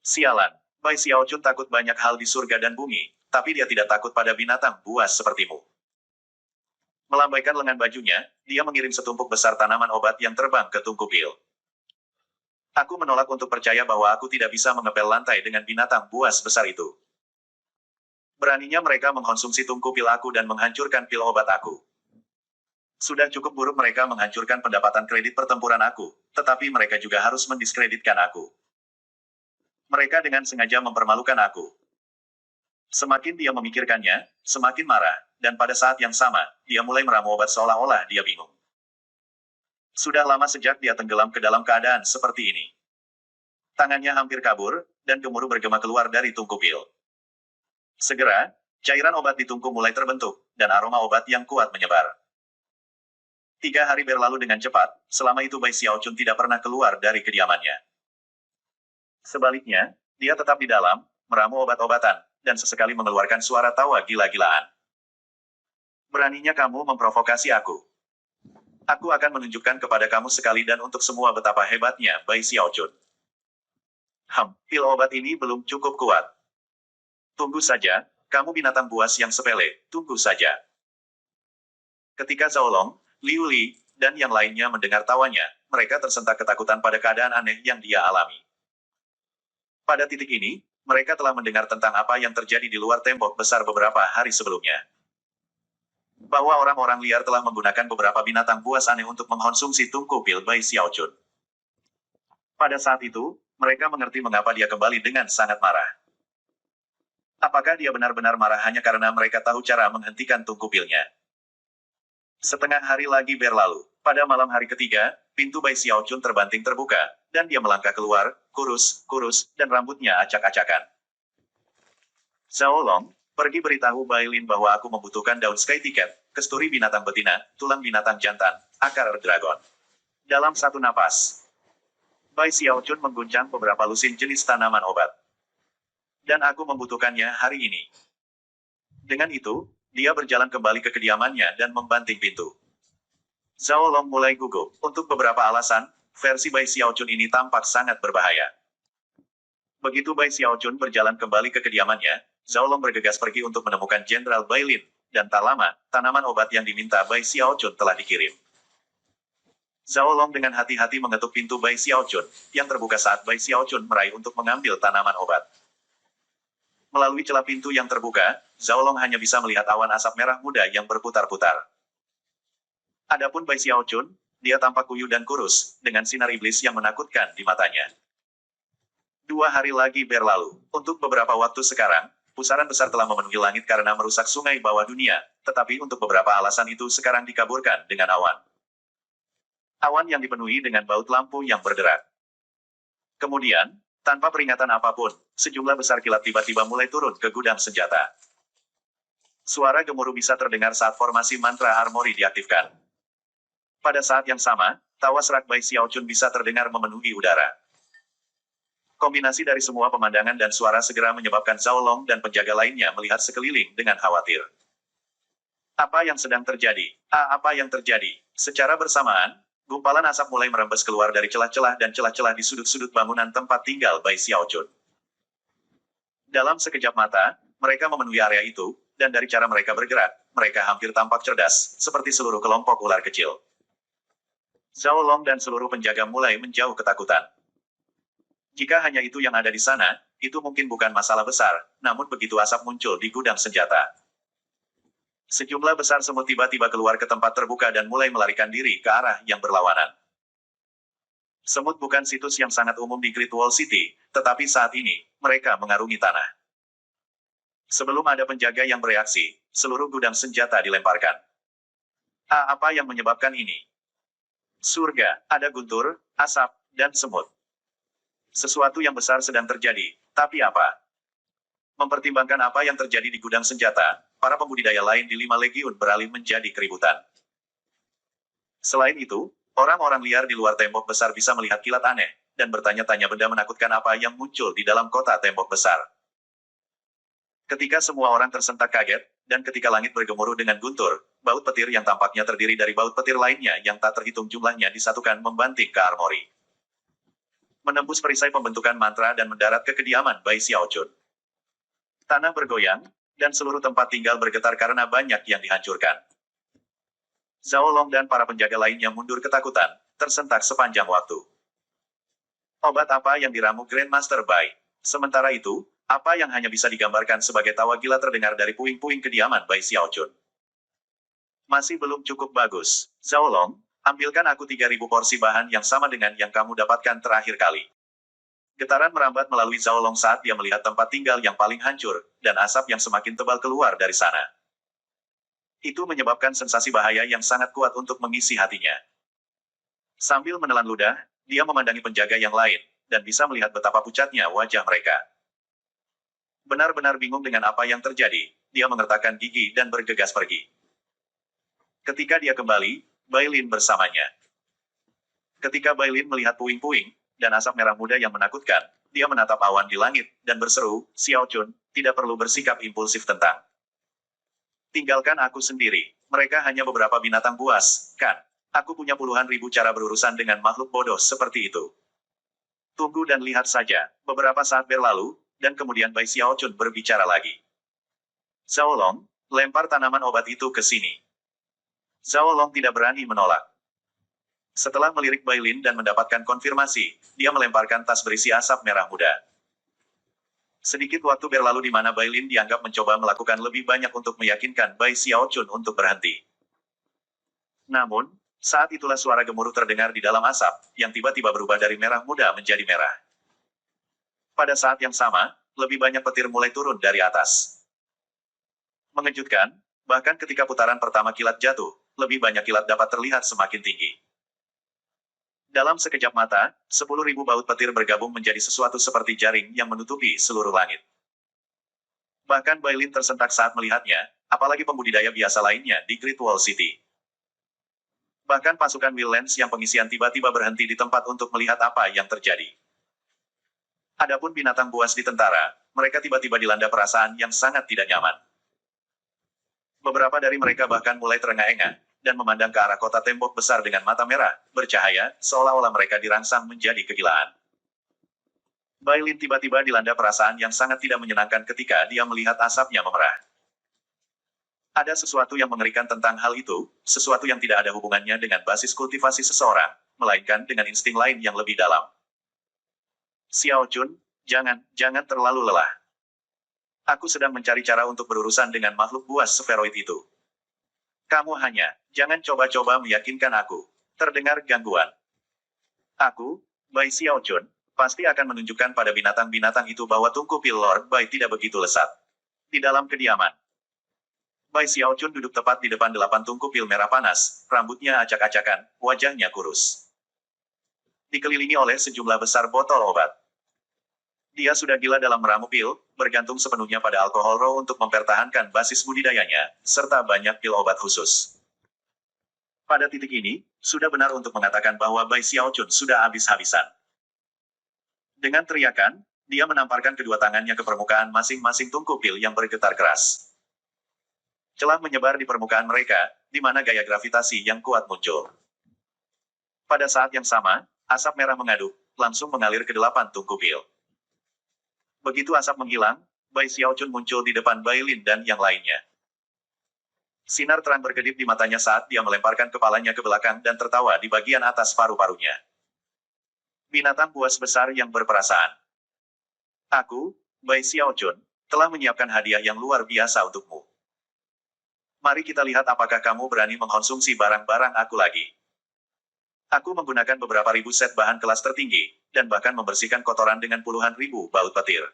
Sialan, Bai Xiaochun takut banyak hal di surga dan bumi, tapi dia tidak takut pada binatang buas sepertimu. Melambaikan lengan bajunya, dia mengirim setumpuk besar tanaman obat yang terbang ke tungku pil. Aku menolak untuk percaya bahwa aku tidak bisa mengepel lantai dengan binatang buas besar itu. Beraninya mereka mengkonsumsi tungku pil aku dan menghancurkan pil obat aku. Sudah cukup buruk mereka menghancurkan pendapatan kredit pertempuran aku, tetapi mereka juga harus mendiskreditkan aku. Mereka dengan sengaja mempermalukan aku. Semakin dia memikirkannya, semakin marah, dan pada saat yang sama, dia mulai meramu obat seolah-olah dia bingung. Sudah lama sejak dia tenggelam ke dalam keadaan seperti ini. Tangannya hampir kabur, dan gemuruh bergema keluar dari tungku pil. Segera, cairan obat di tungku mulai terbentuk, dan aroma obat yang kuat menyebar. 3 hari berlalu dengan cepat, selama itu Bai Xiaochun tidak pernah keluar dari kediamannya. Sebaliknya, dia tetap di dalam, meramu obat-obatan, dan sesekali mengeluarkan suara tawa gila-gilaan. Beraninya kamu memprovokasi aku. Aku akan menunjukkan kepada kamu sekali dan untuk semua betapa hebatnya Bai Xiaochun. Pil obat ini belum cukup kuat. Tunggu saja, kamu binatang buas yang sepele, tunggu saja. Ketika Zhao Long, Liu Li, dan yang lainnya mendengar tawanya, mereka tersentak ketakutan pada keadaan aneh yang dia alami. Pada titik ini, mereka telah mendengar tentang apa yang terjadi di luar tembok besar beberapa hari sebelumnya. Bahwa orang-orang liar telah menggunakan beberapa binatang buas aneh untuk mengkonsumsi tungku pil Bai Xiaochun. Pada saat itu, mereka mengerti mengapa dia kembali dengan sangat marah. Apakah dia benar-benar marah hanya karena mereka tahu cara menghentikan tungku pilnya? Setengah hari lagi berlalu. Pada malam hari ketiga, pintu Bai Xiaochun terbanting terbuka, dan dia melangkah keluar, kurus, dan rambutnya acak-acakan. Zhao Long, pergi beritahu Bai Lin bahwa aku membutuhkan daun sky ticket, kesturi binatang betina, tulang binatang jantan, akar dragon. Dalam satu napas, Bai Xiaochun mengguncang beberapa lusin jenis tanaman obat. Dan aku membutuhkannya hari ini. Dengan itu, dia berjalan kembali ke kediamannya dan membanting pintu. Zhao Long mulai gugup. Untuk beberapa alasan, versi Bai Xiaochun ini tampak sangat berbahaya. Begitu Bai Xiaochun berjalan kembali ke kediamannya, Zhao Long bergegas pergi untuk menemukan Jenderal Bai Lin, dan tak lama, tanaman obat yang diminta Bai Xiaochun telah dikirim. Zhao Long dengan hati-hati mengetuk pintu Bai Xiaochun, yang terbuka saat Bai Xiaochun meraih untuk mengambil tanaman obat. Melalui celah pintu yang terbuka, Zhao Long hanya bisa melihat awan asap merah muda yang berputar-putar. Adapun Bai Xiaochun, dia tampak kuyu dan kurus, dengan sinar iblis yang menakutkan di matanya. 2 hari lagi berlalu. Untuk beberapa waktu sekarang, pusaran besar telah memenuhi langit karena merusak sungai bawah dunia, tetapi untuk beberapa alasan itu sekarang dikaburkan dengan awan. Awan yang dipenuhi dengan baut lampu yang berderak. Kemudian, tanpa peringatan apapun, sejumlah besar kilat tiba-tiba mulai turun ke gudang senjata. Suara gemuruh bisa terdengar saat formasi mantra armori diaktifkan. Pada saat yang sama, tawa serak Bai Xiaochun bisa terdengar memenuhi udara. Kombinasi dari semua pemandangan dan suara segera menyebabkan Zhao Long dan penjaga lainnya melihat sekeliling dengan khawatir. Apa yang sedang terjadi? Apa yang terjadi? Secara bersamaan, gumpalan asap mulai merembes keluar dari celah-celah dan celah-celah di sudut-sudut bangunan tempat tinggal Bai Xiaojun. Dalam sekejap mata, mereka memenuhi area itu, dan dari cara mereka bergerak, mereka hampir tampak cerdas, seperti seluruh kelompok ular kecil. Zhao Long dan seluruh penjaga mulai menjauh ketakutan. Jika hanya itu yang ada di sana, itu mungkin bukan masalah besar, namun begitu asap muncul di gudang senjata. Sejumlah besar semut tiba-tiba keluar ke tempat terbuka dan mulai melarikan diri ke arah yang berlawanan. Semut bukan situs yang sangat umum di Great Wall City, tetapi saat ini, mereka mengarungi tanah. Sebelum ada penjaga yang bereaksi, seluruh gudang senjata dilemparkan. Apa yang menyebabkan ini? Surga, ada guntur, asap, dan semut. Sesuatu yang besar sedang terjadi, tapi apa? Mempertimbangkan apa yang terjadi di gudang senjata, para pembudidaya lain di 5 legiun beralih menjadi keributan. Selain itu, orang-orang liar di luar tembok besar bisa melihat kilat aneh, dan bertanya-tanya benda menakutkan apa yang muncul di dalam kota tembok besar. Ketika semua orang tersentak kaget, dan ketika langit bergemuruh dengan guntur, baut petir yang tampaknya terdiri dari baut petir lainnya yang tak terhitung jumlahnya disatukan membanting ke armori. Menembus perisai pembentukan mantra dan mendarat ke kediaman Bai Xiaojun. Tanah bergoyang, dan seluruh tempat tinggal bergetar karena banyak yang dihancurkan. Zhao Long dan para penjaga lainnya mundur ketakutan, tersentak sepanjang waktu. Obat apa yang diramu Grandmaster Bai? Sementara itu, apa yang hanya bisa digambarkan sebagai tawa gila terdengar dari puing-puing kediaman Bai Xiaojun. Masih belum cukup bagus. Zhao Long, ambilkan aku 3.000 porsi bahan yang sama dengan yang kamu dapatkan terakhir kali. Getaran merambat melalui Zhao Long saat dia melihat tempat tinggal yang paling hancur, dan asap yang semakin tebal keluar dari sana. Itu menyebabkan sensasi bahaya yang sangat kuat untuk mengisi hatinya. Sambil menelan ludah, dia memandangi penjaga yang lain, dan bisa melihat betapa pucatnya wajah mereka. Benar-benar bingung dengan apa yang terjadi, dia mengertakkan gigi dan bergegas pergi. Ketika dia kembali, Bai Lin bersamanya. Ketika Bai Lin melihat puing-puing, dan asap merah muda yang menakutkan, dia menatap awan di langit, dan berseru, Xiao Chun, tidak perlu bersikap impulsif tentang. Tinggalkan aku sendiri, mereka hanya beberapa binatang buas, kan? Aku punya puluhan ribu cara berurusan dengan makhluk bodoh seperti itu. Tunggu dan lihat saja, beberapa saat berlalu, dan kemudian Bai Xiao Chun berbicara lagi. Zhao Long, lempar tanaman obat itu ke sini. Zhao Long tidak berani menolak. Setelah melirik Bai Lin dan mendapatkan konfirmasi, dia melemparkan tas berisi asap merah muda. Sedikit waktu berlalu di mana Bai Lin dianggap mencoba melakukan lebih banyak untuk meyakinkan Bai Xiao Chun untuk berhenti. Namun, saat itulah suara gemuruh terdengar di dalam asap, yang tiba-tiba berubah dari merah muda menjadi merah. Pada saat yang sama, lebih banyak petir mulai turun dari atas. Mengejutkan, bahkan ketika putaran pertama kilat jatuh, lebih banyak kilat dapat terlihat semakin tinggi. Dalam sekejap mata, 10.000 baut petir bergabung menjadi sesuatu seperti jaring yang menutupi seluruh langit. Bahkan Bai Lin tersentak saat melihatnya, apalagi pembudidaya biasa lainnya di Great Wall City. Bahkan pasukan Will Lance yang pengisian tiba-tiba berhenti di tempat untuk melihat apa yang terjadi. Adapun binatang buas di tentara, mereka tiba-tiba dilanda perasaan yang sangat tidak nyaman. Beberapa dari mereka bahkan mulai terengah-engah, dan memandang ke arah kota tembok besar dengan mata merah, bercahaya, seolah-olah mereka dirangsang menjadi kegilaan. Bai Lin tiba-tiba dilanda perasaan yang sangat tidak menyenangkan ketika dia melihat asapnya memerah. Ada sesuatu yang mengerikan tentang hal itu, sesuatu yang tidak ada hubungannya dengan basis kultivasi seseorang, melainkan dengan insting lain yang lebih dalam. Xiao Chun, jangan terlalu lelah. Aku sedang mencari cara untuk berurusan dengan makhluk buas sferoid itu. Kamu jangan coba-coba meyakinkan aku. Terdengar gangguan. Aku, Bai Xiao Chun, pasti akan menunjukkan pada binatang-binatang itu bahwa tungku pil Lord Bai tidak begitu lesat. Di dalam kediaman, Bai Xiao Chun duduk tepat di depan 8 tungku pil merah panas, rambutnya acak-acakan, wajahnya kurus. Dikelilingi oleh sejumlah besar botol obat. Dia sudah gila dalam meramu pil, bergantung sepenuhnya pada alkohol raw untuk mempertahankan basis budidayanya, serta banyak pil obat khusus. Pada titik ini, sudah benar untuk mengatakan bahwa Bai Xiao Chun sudah habis-habisan. Dengan teriakan, dia menamparkan kedua tangannya ke permukaan masing-masing tungku pil yang bergetar keras. Celah menyebar di permukaan mereka, di mana gaya gravitasi yang kuat muncul. Pada saat yang sama, asap merah mengaduk, langsung mengalir ke 8 tungku pil. Begitu asap menghilang, Bai Xiaochun muncul di depan Bai Lin dan yang lainnya. Sinar terang berkedip di matanya saat dia melemparkan kepalanya ke belakang dan tertawa di bagian atas paru-parunya. Binatang buas besar yang berperasaan. Aku, Bai Xiaochun, telah menyiapkan hadiah yang luar biasa untukmu. Mari kita lihat apakah kamu berani mengkonsumsi barang-barang aku lagi. Aku menggunakan beberapa ribu set bahan kelas tertinggi, dan bahkan membersihkan kotoran dengan puluhan ribu baut petir.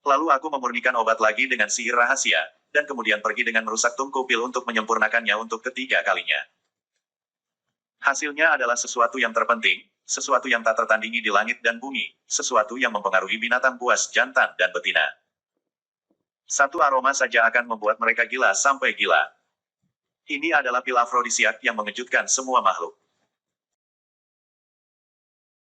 Lalu aku memurnikan obat lagi dengan sihir rahasia, dan kemudian pergi dengan merusak tungku pil untuk menyempurnakannya untuk ketiga kalinya. Hasilnya adalah sesuatu yang terpenting, sesuatu yang tak tertandingi di langit dan bumi, sesuatu yang mempengaruhi binatang buas jantan dan betina. Satu aroma saja akan membuat mereka gila sampai gila. Ini adalah pil afrodisiak yang mengejutkan semua makhluk.